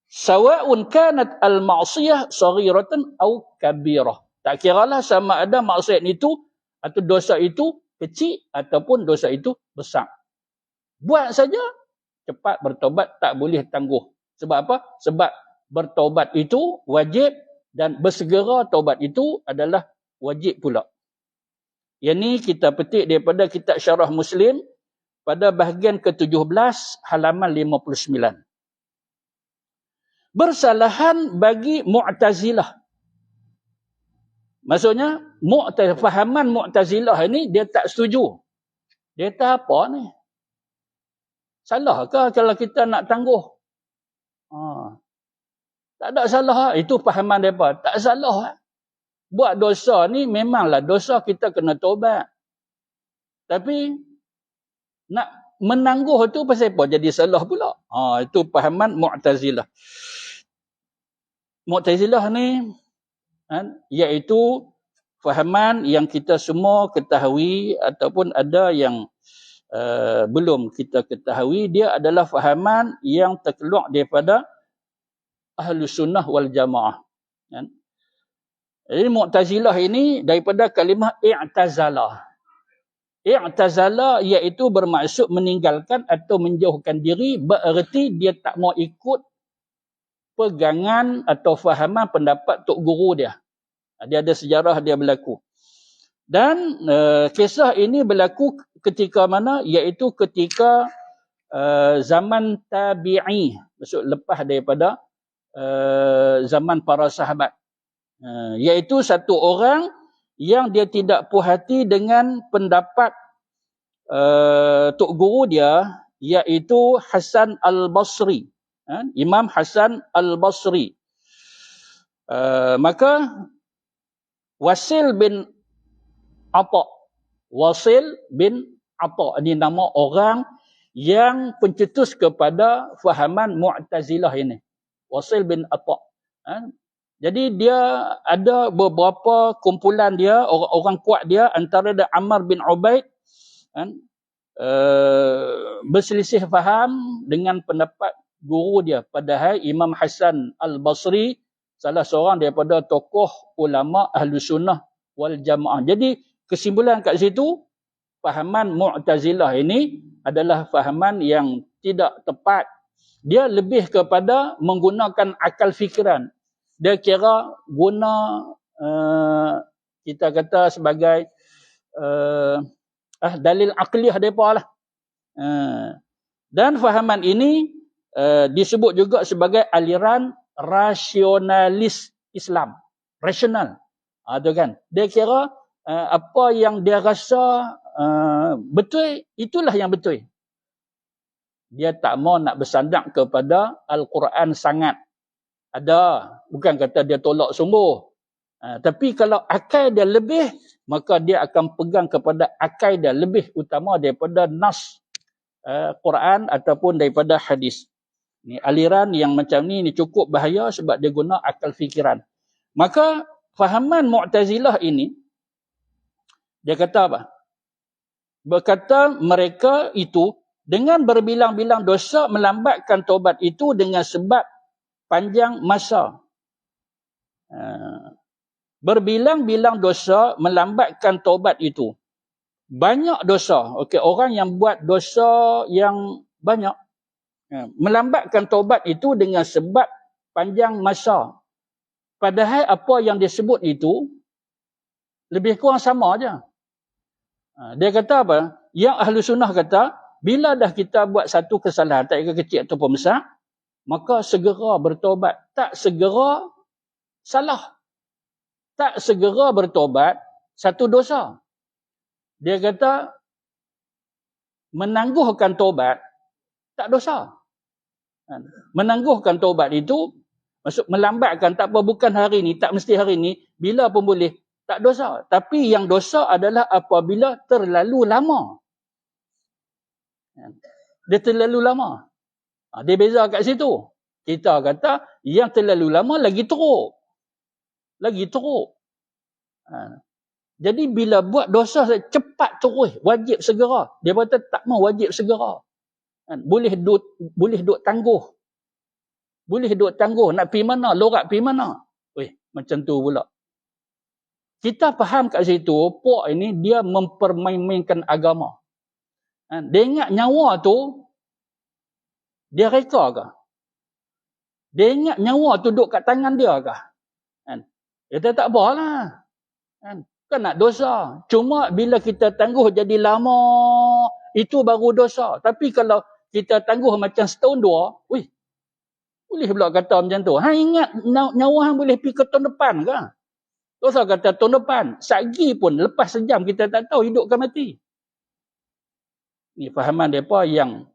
Sawa'un kanat al-ma'siyah saghiratan aw kabirah. Tak kiralah sama ada maksiat itu atau dosa itu kecil ataupun dosa itu besar. Buat saja, cepat bertobat, tak boleh tangguh. Sebab apa? Sebab bertobat itu wajib dan bersegera taubat itu adalah wajib pula. Yang ni kita petik daripada kitab Syarah Muslim pada bahagian ke-17 halaman 59. Bersalahan bagi Mu'tazilah. Maksudnya, fahaman Mu'tazilah ini dia tak setuju. Dia kata apa ni? Salah ke kalau kita nak tangguh? Tak ada salah. Itu fahaman mereka. Tak salah. Buat dosa ni memanglah dosa, kita kena taubat. Tapi nak menangguh tu pasal apa jadi salah pula? Itu fahaman Mu'tazilah. Mu'tazilah ni iaitu fahaman yang kita semua ketahui ataupun ada yang belum kita ketahui. Dia adalah fahaman yang terkeluar daripada Ahlus Sunnah wal Jamaah. Jadi Mu'tazilah ini daripada kalimah i'tazala. I'tazala iaitu bermaksud meninggalkan atau menjauhkan diri, bererti dia tak mau ikut pegangan atau fahaman pendapat tok guru dia. Dia ada sejarah dia berlaku. Dan kisah ini berlaku ketika mana? Iaitu ketika zaman tabi'i. Maksud lepas daripada zaman para sahabat. Iaitu satu orang yang dia tidak puas hati dengan pendapat tok guru dia, iaitu Hasan Al-Basri. Imam Hasan Al-Basri. Maka Wasil bin Atha. Wasil bin Atha. Ini nama orang yang pencetus kepada fahaman Mu'tazilah ini. Wasil bin Atha. Jadi dia ada beberapa kumpulan dia, orang kuat dia, antara ada Ammar bin Ubaid, berselisih faham dengan pendapat guru dia. Padahal Imam Hasan Al-Basri salah seorang daripada tokoh ulama Ahlus Sunnah wal Jamaah. Jadi kesimpulan kat situ, fahaman Mu'tazilah ini adalah fahaman yang tidak tepat Dia lebih kepada menggunakan akal fikiran. Dia kira guna kita kata sebagai dalil aqliyah mereka lah. Dan fahaman ini disebut juga sebagai aliran rasionalis Islam. Rasional. Tu kan. Dia kira apa yang dia rasa betul, itulah yang betul. Dia tak mau nak bersandar kepada Al-Quran sangat. Ada. Bukan kata dia tolak sungguh. Tapi kalau akal dia lebih, maka dia akan pegang kepada akal dia lebih utama daripada nas Quran ataupun daripada hadis. Ni aliran yang macam ni cukup bahaya sebab dia guna akal fikiran. Maka fahaman Mu'tazilah ini, dia kata apa? Berkata mereka itu dengan berbilang-bilang dosa melambatkan taubat itu dengan sebab panjang masa. Berbilang-bilang dosa melambatkan taubat itu. Banyak dosa. Okey, orang yang buat dosa yang banyak melambatkan taubat itu dengan sebab panjang masa. Padahal apa yang disebut itu lebih kurang sama aja. Dia kata apa? Yang ahlu sunnah kata, bila dah kita buat satu kesalahan, tak kira kecil ataupun besar, maka segera bertaubat. Tak segera salah. Tak segera bertaubat satu dosa. Dia kata menangguhkan taubat tak dosa. Menangguhkan taubat itu maksud melambatkan, tak apa, bukan hari ni, tak mesti hari ni, bila pun boleh, tak dosa. Tapi yang dosa adalah apabila terlalu lama. Dia terlalu lama. Dia beza kat situ. Kita kata yang terlalu lama lagi teruk. Lagi teruk. Jadi bila buat dosa cepat terus, wajib segera. Dia kata tak mau wajib segera. Boleh duk tangguh. Boleh duk tangguh. Nak pergi mana? Lorak pergi mana? Macam tu pula. Kita faham kat situ, puak ini dia mempermainkan agama. Dia ingat nyawa tu, dia reka ke? Dia ingat nyawa tu duduk kat tangan dia ke? Dia kata tak apalah. Kan nak dosa. Cuma bila kita tangguh jadi lama, itu baru dosa. Tapi kalau kita tangguh macam setahun dua, boleh pula kata macam tu. Ingat nyawa hang boleh pergi ke tahun depan ke? Dosa kata tahun depan. Sagi pun lepas sejam kita tak tahu hidup ke mati. Ni fahaman mereka yang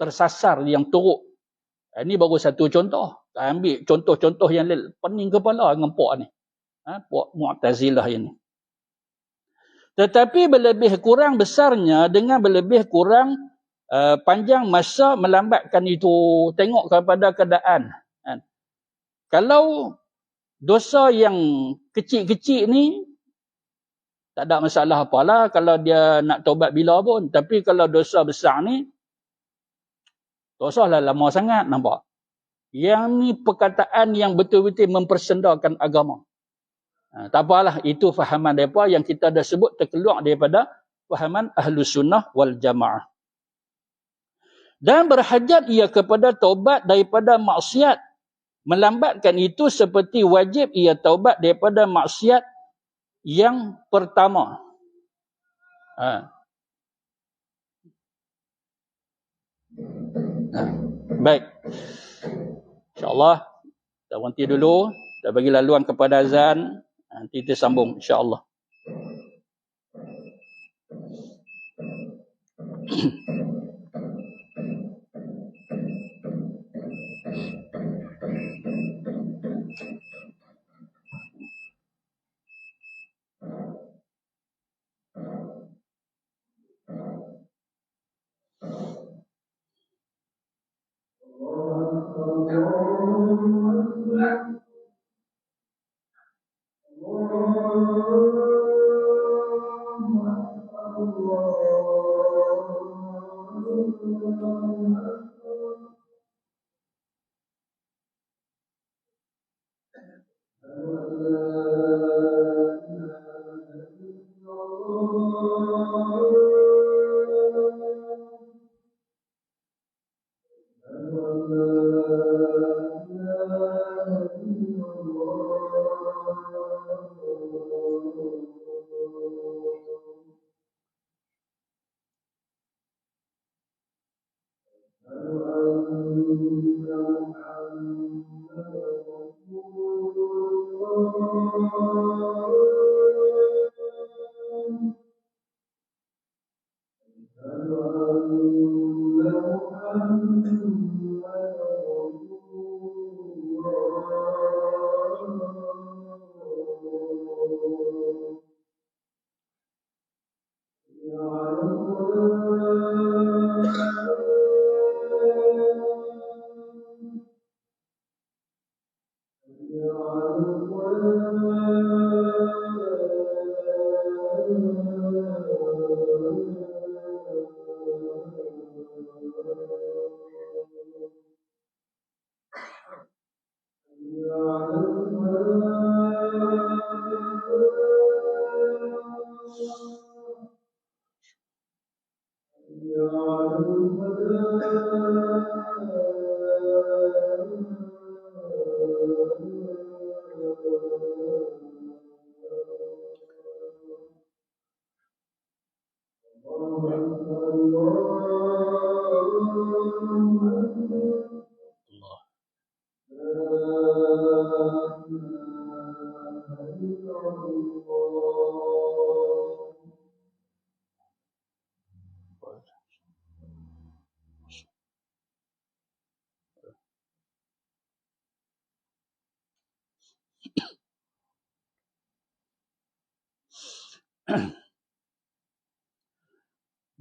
tersasar, yang teruk. Ini baru satu contoh. Ambil contoh-contoh yang pening kepala dengan puak ni. Puak Mu'tazilah ini. Tetapi berlebih kurang besarnya dengan berlebih kurang panjang masa melambatkan itu. Tengok kepada keadaan. Kalau dosa yang kecil-kecil ni tak ada masalah apalah kalau dia nak taubat bila pun. Tapi kalau dosa besar ni, dosa lah lama sangat, nampak? Yang ni perkataan yang betul-betul mempersendakan agama. Tak apalah, itu fahaman mereka yang kita dah sebut terkeluar daripada fahaman Ahlus Sunnah wal Jamaah. Dan berhajat ia kepada taubat daripada maksiat. Melambatkan itu seperti wajib ia taubat daripada maksiat yang pertama. Baik. InsyaAllah kita berhenti dulu. Kita bagi laluan kepada azan. Nanti kita sambung insyaAllah.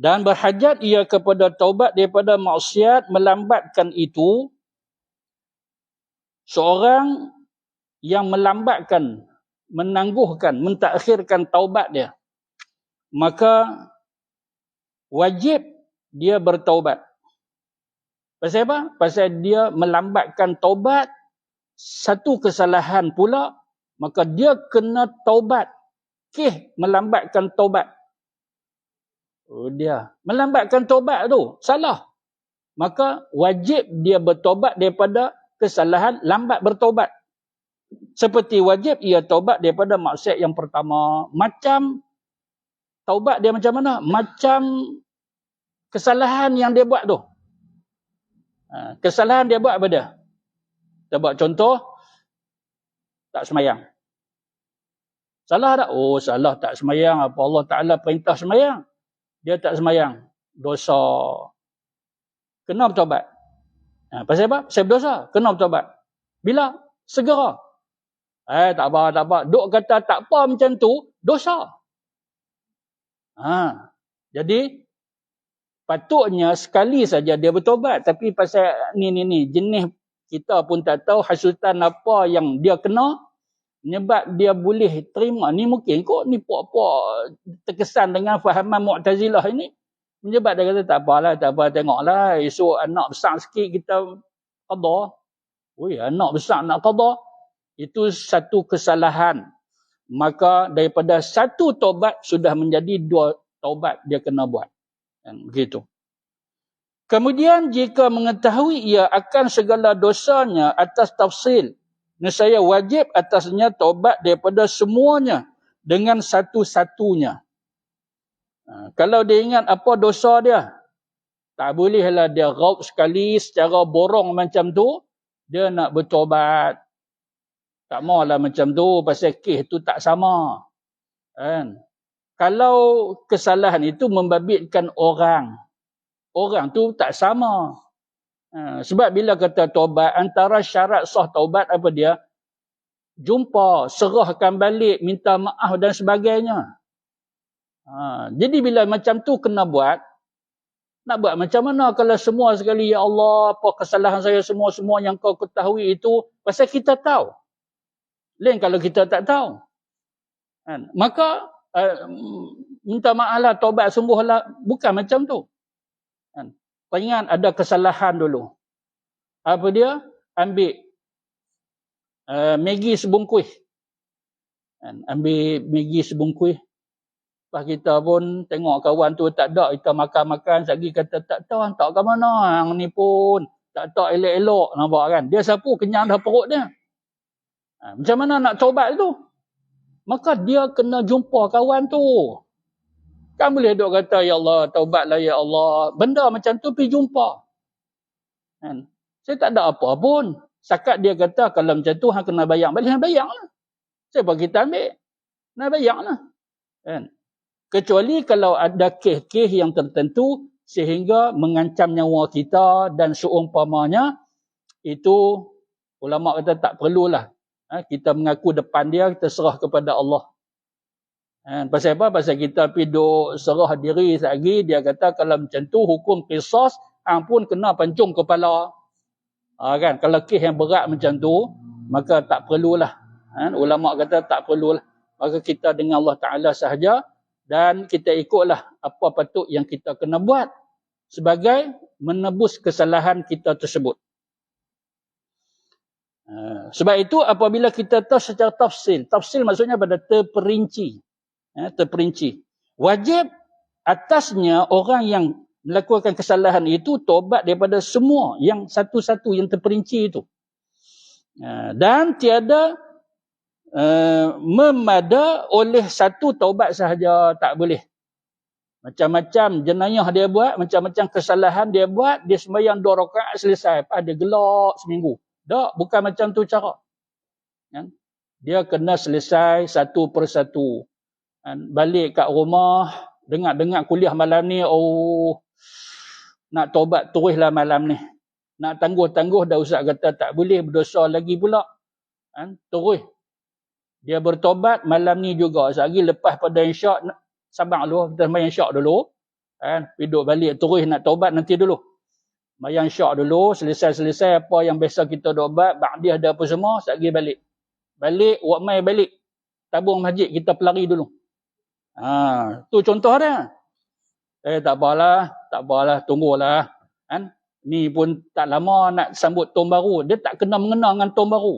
Dan berhajat ia kepada taubat daripada maksiat, melambatkan itu. Seorang yang melambatkan, menangguhkan, mentakhirkan taubat dia, maka wajib dia bertaubat. Pasal apa? Pasal dia melambatkan taubat, satu kesalahan pula, maka dia kena taubat. Melambatkan taubat. Dia melambatkan taubat tu salah, maka wajib dia bertaubat daripada kesalahan lambat bertaubat. Seperti wajib ia taubat daripada maksiat yang pertama. Macam taubat dia macam mana? Macam kesalahan yang dia buat tu. Kesalahan dia buat apa dia? Kita buat contoh, tak semayang. Salah tak? Oh, salah tak semayang. Apa Allah Ta'ala perintah semayang? Dia tak semayang. Dosa. Kena bertaubat. Pasal apa? Pasal berdosa. Kena bertaubat. Bila? Segera. Tak apa. Duk kata tak apa macam tu, dosa. Jadi, patutnya sekali saja dia bertaubat. Tapi pasal ni, jenis kita pun tak tahu hasutan apa yang dia kena, sebab dia boleh terima. Ni mungkin kot ni puak-puak terkesan dengan fahaman Mu'tazilah ini. Menyebab dia kata tak apalah, tengoklah. Esok anak besar sikit kita qada. Anak besar nak qada. Itu satu kesalahan. Maka daripada satu taubat sudah menjadi dua taubat dia kena buat. Begitu. Kemudian jika mengetahui ia akan segala dosanya atas tafsil, nescaya wajib atasnya taubat daripada semuanya dengan satu-satunya. Kalau dia ingat apa dosa dia, tak bolehlah dia raub sekali secara borong macam tu, dia nak bertaubat. Tak maulah macam tu, pasal kes tu tak sama. Kalau kesalahan itu membabitkan orang tu tak sama. Sebab bila kata taubat, antara syarat sah taubat apa dia? Jumpa, serahkan balik, minta maaf dan sebagainya. Jadi bila macam tu kena buat, nak buat macam mana kalau semua sekali, ya Allah, apa kesalahan saya semua yang kau ketahui itu, pasal kita tahu. Lain kalau kita tak tahu. Maka minta maaf lah, taubat sungguhlah, bukan macam tu. Ingat ada kesalahan dulu. Apa dia? Ambil Maggi sebungkus. Ambil Maggi sebungkus. Lepas kita pun tengok kawan tu tak ada, kita makan-makan, lagi kata tak tahu hantar ke mana hang ni pun. tak elok-elok, nampak kan? Dia sapu kenyang dah perut dia. Macam mana nak taubat tu? Maka dia kena jumpa kawan tu. Kan boleh duk kata, ya Allah, taubatlah ya Allah. Benda macam tu pergi jumpa. Kan? Saya tak ada apa pun. Sakat dia kata, kalau macam tu, hang kena bayang. Balik hang bayang lah. Siapa kita ambil? Nak bayang lah. Kan? Kecuali kalau ada kes-kes yang tertentu, sehingga mengancam nyawa kita dan seumpamanya, itu ulama kata tak perlulah. Kita mengaku depan dia, kita serah kepada Allah. Pasal apa? Pasal kita pergi duk serah diri lagi, dia kata kalau macam tu hukum qisas, hang pun kena pancung kepala. Kan? Kalau kes yang berat macam tu, maka tak perlulah. Ulama kata tak perlulah. Maka kita dengan Allah Ta'ala sahaja, dan kita ikutlah apa patut yang kita kena buat sebagai menebus kesalahan kita tersebut. Sebab itu apabila kita tahu secara tafsil maksudnya pada terperinci. Terperinci. Wajib atasnya orang yang melakukan kesalahan itu tobat daripada semua yang satu-satu yang terperinci itu. Dan tiada memada oleh satu taubat sahaja, tak boleh. Macam-macam jenayah dia buat, macam-macam kesalahan dia buat, dia sembahyang 2 rakaat selesai, lepas dia gelak seminggu. Tak, bukan macam tu cara. Dia kena selesai satu persatu. Balik kat rumah, dengar kuliah malam ni, nak taubat teruslah malam ni. Nak tangguh-tangguh, dah ustaz kata tak boleh, berdosa lagi pula. Terus. Dia bertobat malam ni juga. Sehari lepas pada insya' sabar dulu, kita main insya' dulu. Duduk balik terus nak taubat nanti dulu. Main insya' dulu, selesai-selesai apa yang biasa kita taubat, ba'dih ada apa semua, sehari balik. Balik, buat main balik. Tabung masjid, kita pelari dulu. Tu contoh dia. Tak apalah, tunggulah. Ni pun tak lama nak sambut tahun baru. Dia tak kena mengenal dengan tahun baru.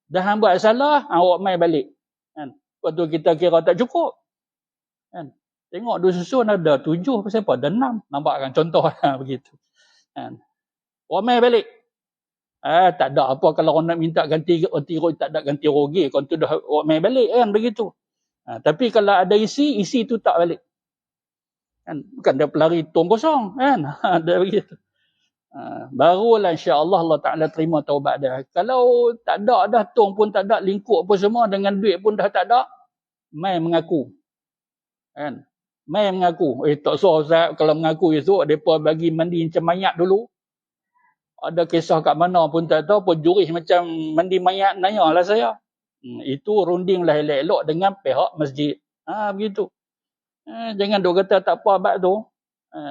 Dah hang buat salah, awak mai balik. Lepas tu kita kira tak cukup. Tengok dua susun ada 7, pasal apa? Ada 6. Nampak kan contoh begitu. Awak mai balik. Tak ada apa kalau orang nak minta ganti rugi, tak ada ganti rugi. Kalau tu dah awak mai balik kan begitu. Tapi kalau ada isi tu tak balik. Bukan dia pelari tong kosong kan. Ada begitu. Barulah insya-Allah Allah Taala terima taubat dia. Kalau tak ada dah, tong pun tak ada, lingkup apa semua, dengan duit pun dah tak ada, mai mengaku. Mai mengaku. Tak usah Ustaz, kalau mengaku esok depa bagi mandi macam mayat dulu. Ada kisah kat mana pun tak tahu, pun jurih macam mandi mayat, nanyalah saya. Itu rundinglah elok-elok dengan pihak masjid. Begitu. Jangan duk kata tak apa abad tu.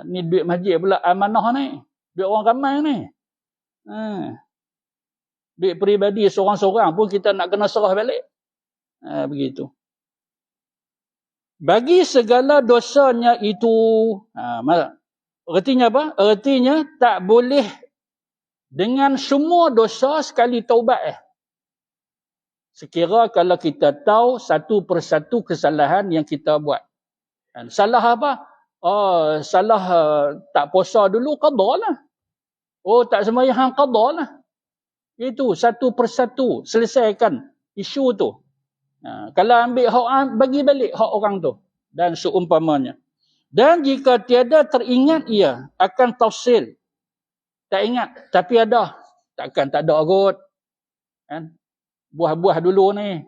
Ni duit masjid pula amanah ni. Duit orang ramai ni. Duit peribadi seorang-seorang pun kita nak kena serah balik. Begitu. Bagi segala dosanya itu, artinya apa? Artinya tak boleh dengan semua dosa sekali taubat. Sekira kalau kita tahu satu persatu kesalahan yang kita buat. Salah apa? Salah tak puasa dulu, qada lah. Tak sembahyang, qada lah. Itu satu persatu, selesaikan isu tu. Kalau ambil hak, bagi balik hak orang tu. Dan seumpamanya. Dan jika tiada teringat ia akan tafsil. Tak ingat, tapi ada. Takkan tak ada kot. Buah-buah dulu ni.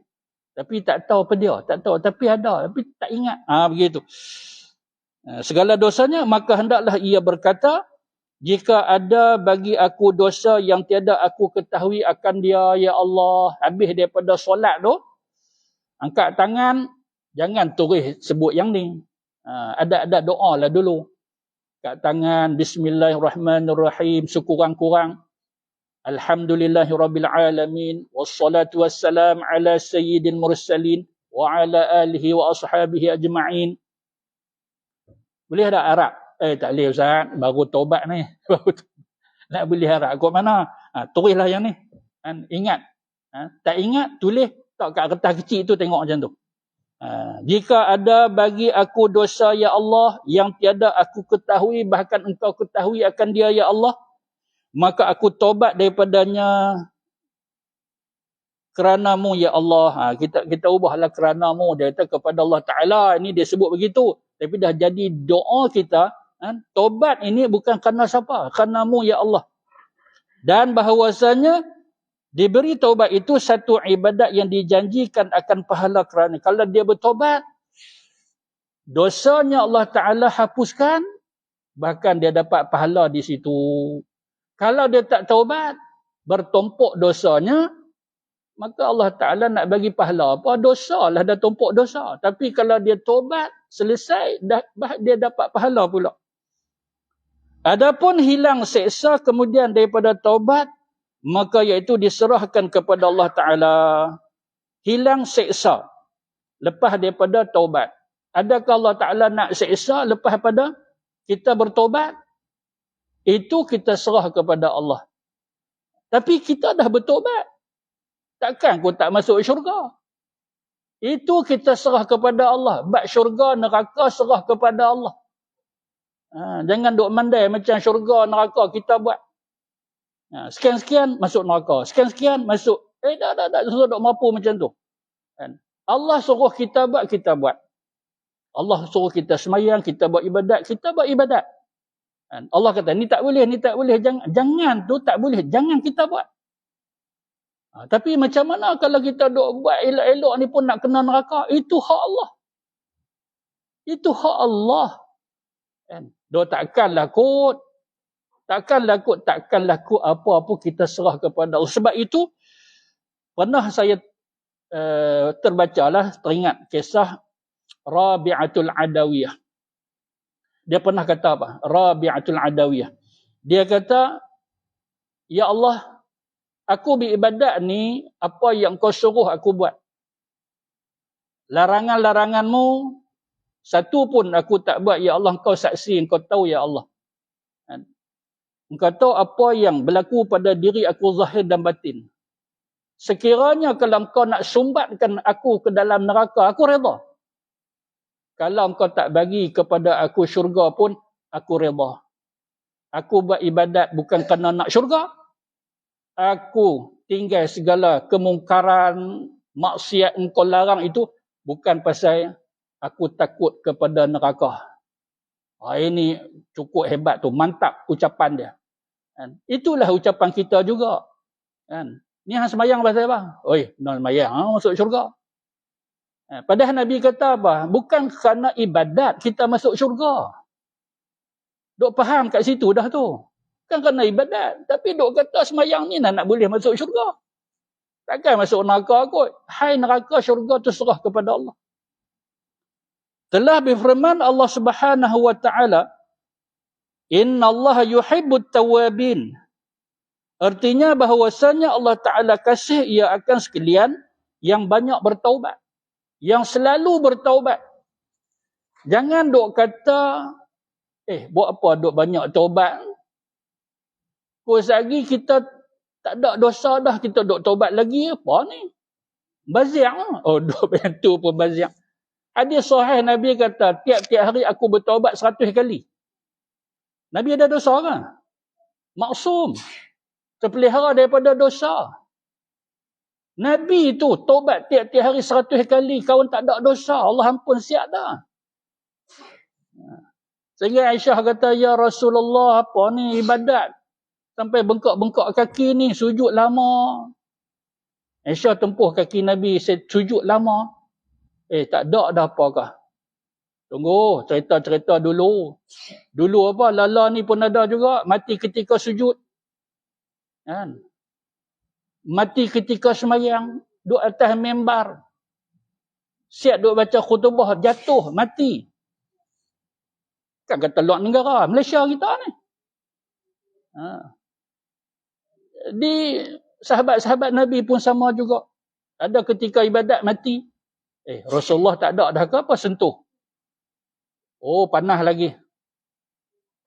Tapi tak tahu apa dia. Tak tahu, tapi ada. Tapi tak ingat. Begitu. Segala dosanya, maka hendaklah ia berkata, jika ada bagi aku dosa yang tiada aku ketahui akan dia, ya Allah. Habis daripada solat tu, angkat tangan, jangan terus sebut yang ni. Ada doa lah dulu. Angkat tangan, bismillahirrahmanirrahim, sekurang-kurang. Alhamdulillahirrabbilalamin, wassalatu wassalam ala sayyidil mursalin, wa ala alihi wa ashabihi ajma'in. Boleh tak Arab? Tak boleh Ustaz, baru taubat ni. Nak boleh Arab kot mana? Tulislah yang ni. Ingat. Tak ingat, tulis. Tak kat kertas kecil tu tengok macam tu. Jika ada bagi aku dosa ya Allah yang tiada aku ketahui, bahkan engkau ketahui akan dia ya Allah, maka aku tobat daripadanya kerana-Mu ya Allah. Kita ubahlah kerana-Mu, dia kata kepada Allah Ta'ala. Ini dia sebut begitu, tapi dah jadi doa kita. Tobat ini bukan kerana siapa, kerana-Mu ya Allah. Dan bahawasanya diberi taubat itu satu ibadat yang dijanjikan akan pahala kerana kalau dia bertobat, dosanya Allah Ta'ala hapuskan, bahkan dia dapat pahala di situ. Kalau dia tak taubat, bertumpuk dosanya, maka Allah Ta'ala nak bagi pahala apa? Dosa lah, dah tumpuk dosa. Tapi kalau dia taubat, selesai, dia dapat pahala pula. Adapun hilang seksa kemudian daripada taubat, maka iaitu diserahkan kepada Allah Ta'ala. Hilang seksa lepas daripada taubat. Adakah Allah Ta'ala nak seksa lepas pada kita bertaubat? Itu kita serah kepada Allah. Tapi kita dah bertaubat, takkan aku tak masuk syurga? Itu kita serah kepada Allah. Bab syurga, neraka serah kepada Allah. Jangan duk mandai macam syurga, neraka kita buat. Sekian-sekian masuk neraka, sekian-sekian masuk. Tak susah duk mampu macam tu. Allah suruh kita buat, kita buat. Allah suruh kita semayang, kita buat ibadat, kita buat ibadat. Allah kata ni tak boleh, jangan tu tak boleh, jangan kita buat. Tapi macam mana kalau kita duk buat elok-elok ni pun nak kena neraka? Itu hak Allah. Itu hak Allah. Takkan lakut apa-apa kita serah kepada Allah. Sebab itu pernah saya teringat kisah Rabi'atul Adawiyah. Dia pernah kata apa? Rabi'atul Adawiyah. Dia kata, ya Allah, aku beribadat ni apa yang kau suruh aku buat. Larangan-laranganmu satu pun aku tak buat, ya Allah. Engkau saksi, engkau tahu, ya Allah. Engkau tahu apa yang berlaku pada diri aku zahir dan batin. Sekiranya kalau engkau nak sumbatkan aku ke dalam neraka, aku redha. Kalau engkau tak bagi kepada aku syurga pun, aku redha. Aku buat ibadat bukan kerana nak syurga. Aku tinggal segala kemungkaran, maksiat engkau larang itu bukan pasal aku takut kepada neraka. Ini cukup hebat tu, mantap ucapan dia. Itulah ucapan kita juga. Ni hang semayang pasal apa? Oi, nak semayang, masuk syurga. Padahal Nabi kata apa? Bukan kerana ibadat kita masuk syurga. Duk faham kat situ dah tu. Bukan kerana ibadat. Tapi duk kata semayang ni nak boleh masuk syurga. Takkan masuk neraka kot. Hai neraka, syurga tu serah kepada Allah. Telah berfirman Allah Subhanahu wa Ta'ala, Inna Allah yuhibbut tawabin. Artinya bahawasanya Allah Ta'ala kasih ia akan sekalian yang banyak bertaubat. Yang selalu bertaubat. Jangan duk kata, buat apa duk banyak taubat? Lagi kita tak ada dosa dah, kita duk taubat lagi, apa ni? Baziak. Duk bantu pun baziak. Hadis sahih Nabi kata, tiap-tiap hari aku bertaubat 100 kali. Nabi ada dosa kan? Maksum. Terpelihara daripada dosa. Nabi itu taubat tiap-tiap hari 100 kali. Kawan tak ada dosa. Allah ampun siap dah. Sehingga Aisyah kata, ya Rasulullah, apa ni ibadat? Sampai bengkak-bengkak kaki ni, sujud lama. Aisyah tempuh kaki Nabi, sujud lama. Tak ada dah apakah? Tunggu, cerita-cerita dulu. Dulu apa, Lala ni pun ada juga, mati ketika sujud. Mati ketika semayang, duduk atas mimbar. Siap duduk baca khutbah, jatuh, mati. Kan kata luar negara, Malaysia kita ni. Di sahabat-sahabat Nabi pun sama juga. Ada ketika ibadat mati. Rasulullah tak ada dah ke apa sentuh. Panas lagi.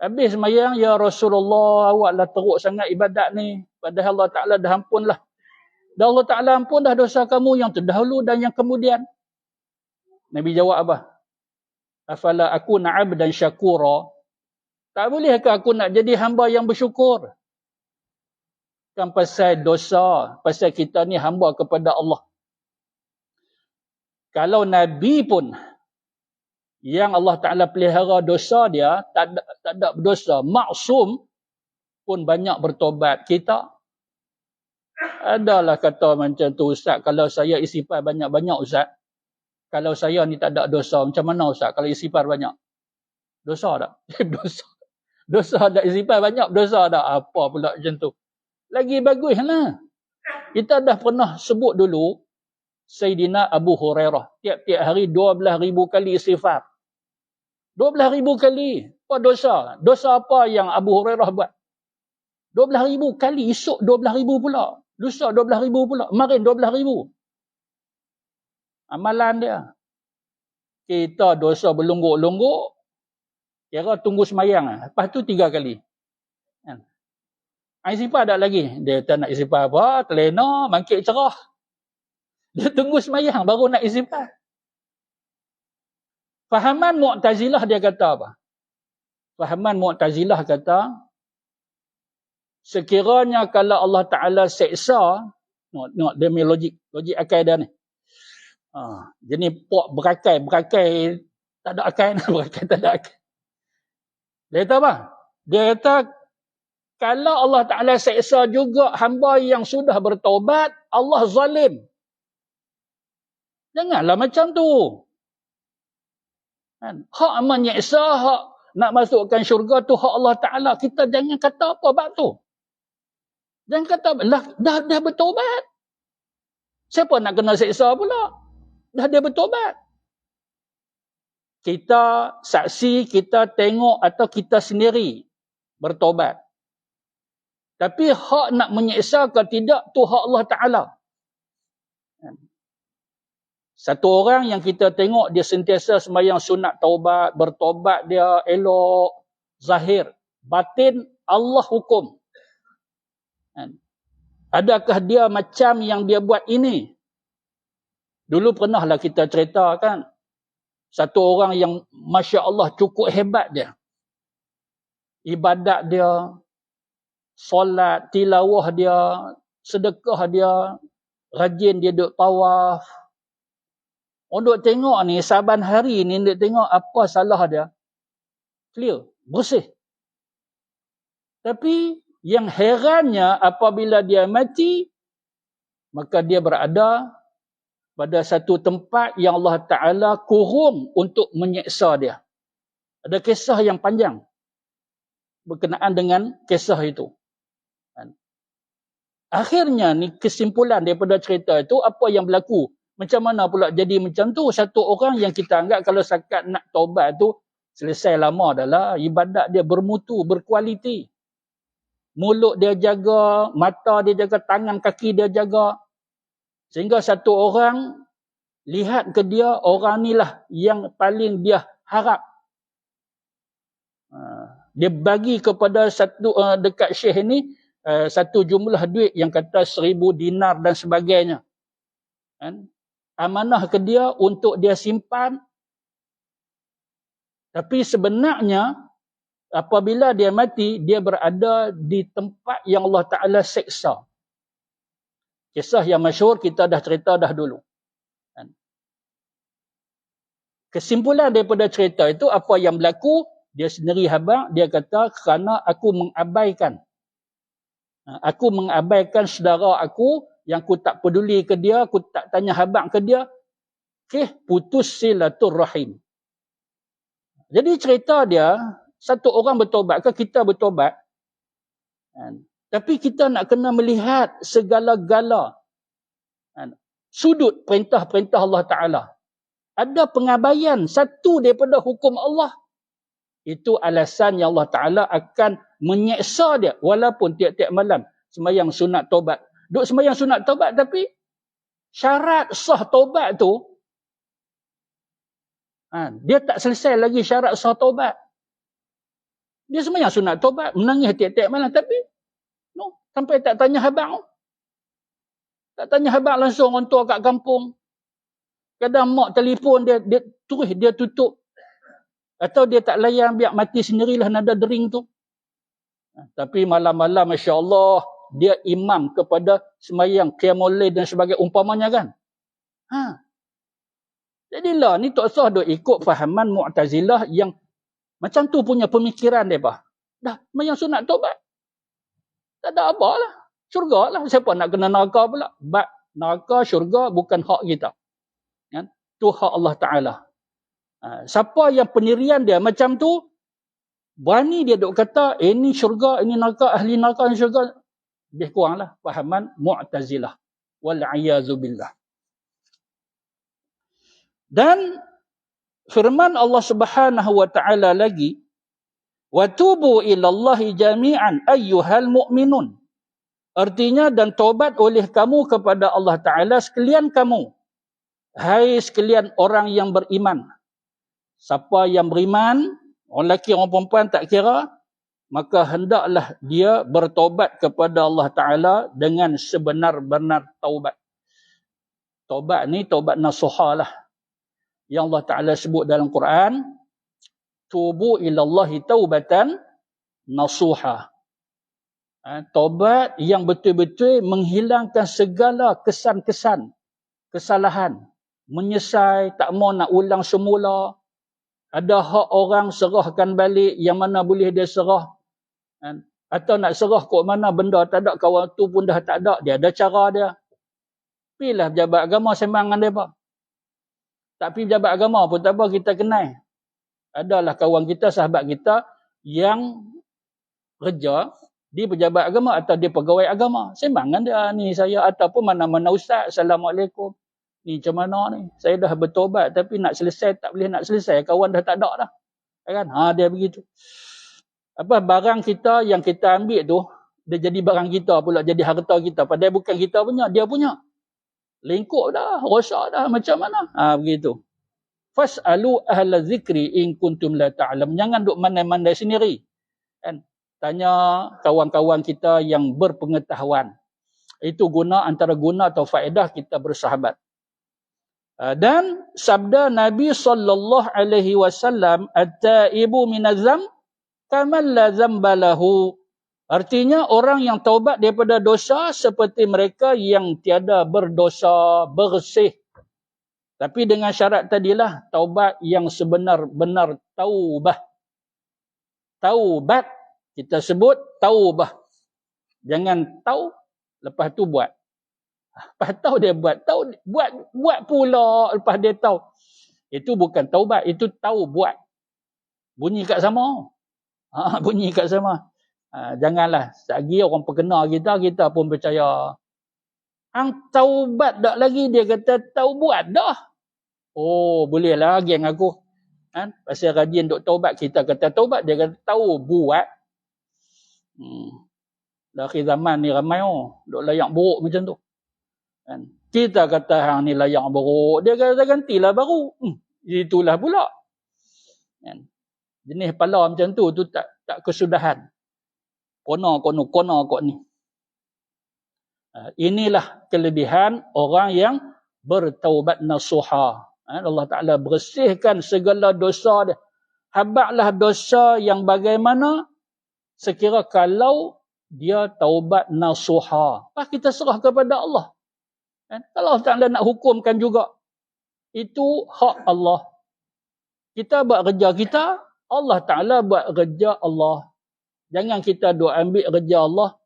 Habis semayang, ya Rasulullah, awaklah teruk sangat ibadat ni. Padahal Allah Ta'ala dah ampun lah. Dan Allah Ta'ala ampun dah dosa kamu yang terdahulu dan yang kemudian. Nabi jawab apa? Afala akuna abdan syakura. Tak boleh ke aku nak jadi hamba yang bersyukur? Kan pasal dosa, pasal kita ni hamba kepada Allah. Kalau Nabi pun yang Allah Ta'ala pelihara dosa dia, tak ada berdosa, maksum pun banyak bertobat. Kita adalah kata macam tu, Ustaz, kalau saya istighfar banyak-banyak Ustaz, kalau saya ni tak ada dosa, macam mana Ustaz kalau istighfar banyak? Dosa tak? Dosa. Dosa tak istighfar banyak, dosa tak? Apa pula macam tu? Lagi baguslah. Kita dah pernah sebut dulu Sayyidina Abu Hurairah. Tiap-tiap hari 12,000 kali istighfar. 12,000 kali. Apa dosa? Dosa apa yang Abu Hurairah buat? 12,000 kali. Esok 12,000 pula. Lusa 12,000 pula. Kemarin 12,000. Amalan dia. Kita dosa berlungguk-lungguk. Kira tunggu semayang. Lepas tu 3 kali. Istighfar tak lagi. Dia tak nak istighfar apa. Terlena, mangkit cerah. Dia tunggu semayang baru nak istighfar. Fahaman Mu'tazilah dia kata apa? Fahaman Mu'tazilah kata, sekiranya kalau Allah Ta'ala seksa, tengok dia punya logik akal dia ni. Jadi berakai tak ada akal. Berakai tak ada akal. Dia kata apa? Dia kata, kalau Allah Ta'ala seksa juga hamba yang sudah bertaubat, Allah zalim. Janganlah macam tu. Hak menyeksa, hak nak masukkan syurga tu hak Allah Ta'ala. Kita jangan kata apa bab tu. Jangan kata, dah bertaubat. Siapa nak kena seksa pula? Dah dia bertaubat. Kita saksi, kita tengok atau kita sendiri bertaubat. Tapi hak nak menyeksa ke tidak, tu hak Allah Ta'ala. Satu orang yang kita tengok dia sentiasa sembahyang sunat taubat, bertaubat dia elok, zahir, batin Allah hukum. Adakah dia macam yang dia buat ini? Dulu pernahlah kita cerita kan, satu orang yang Masya Allah cukup hebat dia. Ibadat dia, solat, tilawah dia, sedekah dia, rajin dia duduk tawaf. Orang duk tengok ni, saban hari ni duk tengok apa salah dia. Clear, bersih. Tapi yang herannya apabila dia mati, maka dia berada pada satu tempat yang Allah Ta'ala kurung untuk menyeksa dia. Ada kisah yang panjang berkenaan dengan kisah itu. Akhirnya ni kesimpulan daripada cerita itu, apa yang berlaku. Macam mana pula jadi macam tu? Satu orang yang kita anggap kalau sakat nak taubat tu, selesai lama adalah ibadat dia bermutu, berkualiti. Mulut dia jaga, mata dia jaga, tangan kaki dia jaga. Sehingga satu orang lihat ke dia, orang ni lah yang paling dia harap. Dia bagi kepada satu dekat syekh ni satu jumlah duit yang kata 1,000 dinar dan sebagainya. Amanah ke dia untuk dia simpan. Tapi sebenarnya apabila dia mati, dia berada di tempat yang Allah Ta'ala seksa. Kisah yang masyhur kita dah cerita dah dulu. Kesimpulan daripada cerita itu, apa yang berlaku, dia sendiri habaq, dia kata kerana aku mengabaikan. Aku mengabaikan saudara aku, yang aku tak peduli ke dia, aku tak tanya habaq ke dia. Putus silaturrahim. Jadi cerita dia, satu orang bertobat ke kita bertobat. Tapi kita nak kena melihat segala-gala sudut perintah-perintah Allah Ta'ala. Ada pengabaian satu daripada hukum Allah. Itu alasan yang Allah Ta'ala akan menyeksa dia. Walaupun tiap-tiap malam sembahyang sunat taubat. Duk sembahyang sunat taubat tapi syarat sah taubat tu, dia tak selesai lagi syarat sah taubat. Dia sembahyang sunat taubat, menangis tiap-tiap malam tapi sampai tak tanya habaq. Tak tanya habaq langsung orang tua kat kampung. Kadang mak telefon dia terus dia tutup. Atau dia tak layan, biar mati sendirilah nada dering tu. Tapi malam-malam Masya Allah dia imam kepada sembahyang qiyamul lail dan sebagainya umpamanya kan. Jadilah ni tak usah duk ikut fahaman Mu'tazilah yang macam tu punya pemikiran mereka. Dah, sembahyang sunat taubat. Tak ada apa lah. Syurga lah. Siapa nak kena neraka pula? Neraka, syurga bukan hak kita. Kan? Tu hak Allah Ta'ala. Siapa yang pendirian dia macam tu, berani dia duk kata, ini syurga, ini neraka, ahli neraka, ini syurga. Lebih kuranglah fahaman Mu'tazilah. Wal'ayazubillah. Dan firman Allah Subhanahu wa Ta'ala lagi, wa tubu ilallahi jami'an ayyuhal mu'minun. Artinya, dan taubat oleh kamu kepada Allah Ta'ala sekalian kamu. Hai sekalian orang yang beriman. Siapa yang beriman, orang lelaki, orang perempuan tak kira, maka hendaklah dia bertaubat kepada Allah Ta'ala dengan sebenar-benar taubat. Taubat ni taubat nasuha lah. Yang Allah Ta'ala sebut dalam Quran, tubu ilallahi taubatan nasuha. Taubat yang betul-betul menghilangkan segala kesan-kesan, kesalahan. Menyesal, tak mau nak ulang semula. Ada hak orang serahkan balik, yang mana boleh dia serah. Atau nak serah kok mana benda tak ada, kawan tu pun dah tak ada. Dia ada cara dia. Pergilah pejabat agama sembang dengan dia, Pak. Tak pergi pejabat agama pun tak apa, kita kenal. Adalah kawan kita, sahabat kita yang kerja di pejabat agama atau di pegawai agama. Sembang dengan dia, ni saya ataupun mana-mana ustaz, Assalamualaikum. Ni macam mana ni? Saya dah bertobat tapi nak selesai, tak boleh nak selesai. Kawan dah tak ada dah. Kan? Dia begitu. Barang kita yang kita ambil tu, dia jadi barang kita pula, jadi harta kita. Padahal bukan kita punya, dia punya. Lingkup dah, rosak dah, macam mana? Begitu. Fas'alu ahla zikri in kuntum la ta'lam. Jangan duk mandai-mandai sendiri. Kan? Tanya kawan-kawan kita yang berpengetahuan. Itu guna, antara guna atau faedah kita bersahabat. Dan sabda Nabi sallallahu alaihi wasallam, at-taibu minaz-dzam kaman la dzamba lahu. Artinya orang yang taubat daripada dosa seperti mereka yang tiada berdosa, bersih. Tapi dengan syarat tadilah, taubat yang sebenar-benar taubah. Taubat, kita sebut taubah. Jangan tahu, lepas tu buat. Lepas tahu dia buat. Tahu, buat pula lepas dia tahu. Itu bukan taubat, itu tahu buat. Bunyi kat sama. Bunyi kat sama. Janganlah, lagi orang perkena kita pun percaya. Hang taubat tak lagi, dia kata tahu buat dah. Oh, bolehlah geng aku. Pasal rajin duk taubat, kita kata taubat, dia kata tahu buat. Akhir zaman ni ramai duk layak buruk macam tu. Kita kata hang ni layak buruk, dia kata gantilah baru. Itulah pula. Jenis pala macam tu tak kesudahan. Kona kok ni. Inilah kelebihan orang yang bertaubat nasuha. Allah Ta'ala bersihkan segala dosa dia. Habaklah dosa yang bagaimana sekira kalau dia taubat nasuha. Kita serah kepada Allah. Kalau Allah Ta'ala nak hukumkan juga, itu hak Allah. Kita buat kerja kita, Allah Ta'ala buat kerja Allah. Jangan kita duk ambil kerja Allah.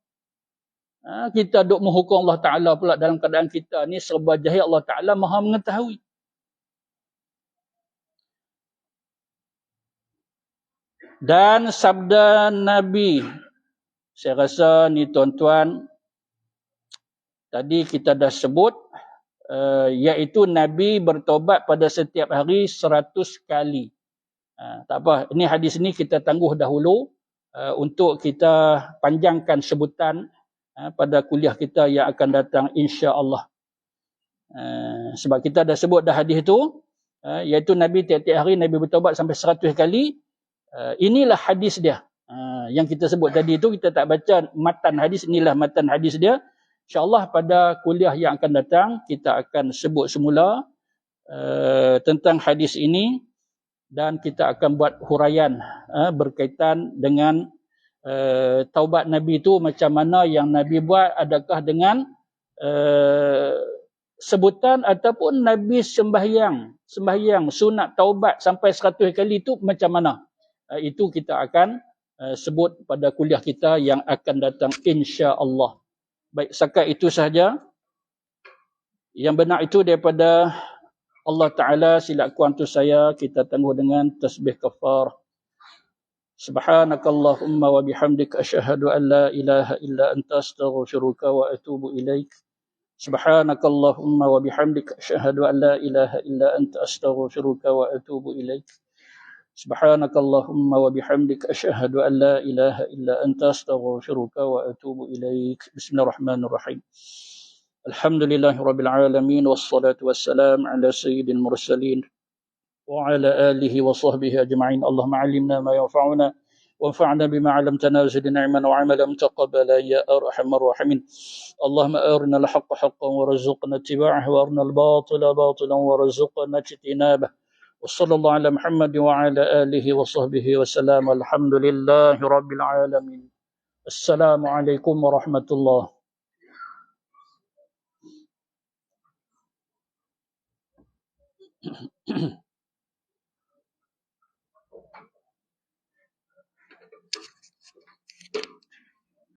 Kita duk menghukum Allah Ta'ala pula dalam keadaan kita ni serba jahil. Allah Ta'ala maha mengetahui. Dan sabda Nabi, saya rasa ni tuan-tuan, tadi kita dah sebut, iaitu Nabi bertobat pada setiap hari 100 kali. Tak apa, ini hadis ni kita tangguh dahulu. Untuk kita panjangkan sebutan pada kuliah kita yang akan datang insya-Allah. Sebab kita dah sebut dah hadis itu, iaitu Nabi tiap-tiap hari Nabi bertaubat sampai 100 kali. Inilah hadis dia. Yang kita sebut tadi itu, kita tak baca matan hadis, inilah matan hadis dia. InsyaAllah pada kuliah yang akan datang, kita akan sebut semula tentang hadis ini. Dan kita akan buat huraian berkaitan dengan taubat Nabi itu macam mana yang Nabi buat, adakah dengan sebutan ataupun Nabi sembahyang sunat taubat sampai 100 kali itu macam mana. Itu kita akan sebut pada kuliah kita yang akan datang insya-Allah. Baik, setakat itu sahaja. Yang benar itu daripada Allah Ta'ala, silap kurang tu saya, kita tangguh dengan tasbih kafar. Subhanakallahumma wa bihamdika asyhadu an la ilaha illa anta astaghfiruka wa atubu ilaik. Subhanakallahumma wa bihamdika asyhadu an la ilaha illa anta astaghfiruka wa atubu ilaik. Subhanakallahumma wa bihamdika asyhadu an la ilaha illa anta astaghfiruka wa atubu ilaik. Bismillahirrahmanirrahim. Alhamdulillahi rabbil alamin wassalatu wassalamu ala sayyidil mursalin wa ala alihi wa sahbihi ajma'in. Allahumma 'allimna ma yanfa'una wanfa'na bima 'allamtana zidna 'ilman wa 'amalan taqabbala ya arhamar rahimin. Allahumma arina al-haqqa haqqan warzuqna ittiba'ahu wa arina al-batila batilan warzuqna ijtinabah. Wa sallallahu ala Muhammad wa ala alihi wa sahbihi wa sallam. Alhamdulillahi rabbil alamin. Assalamualaikum warahmatullahi wabarakatuh.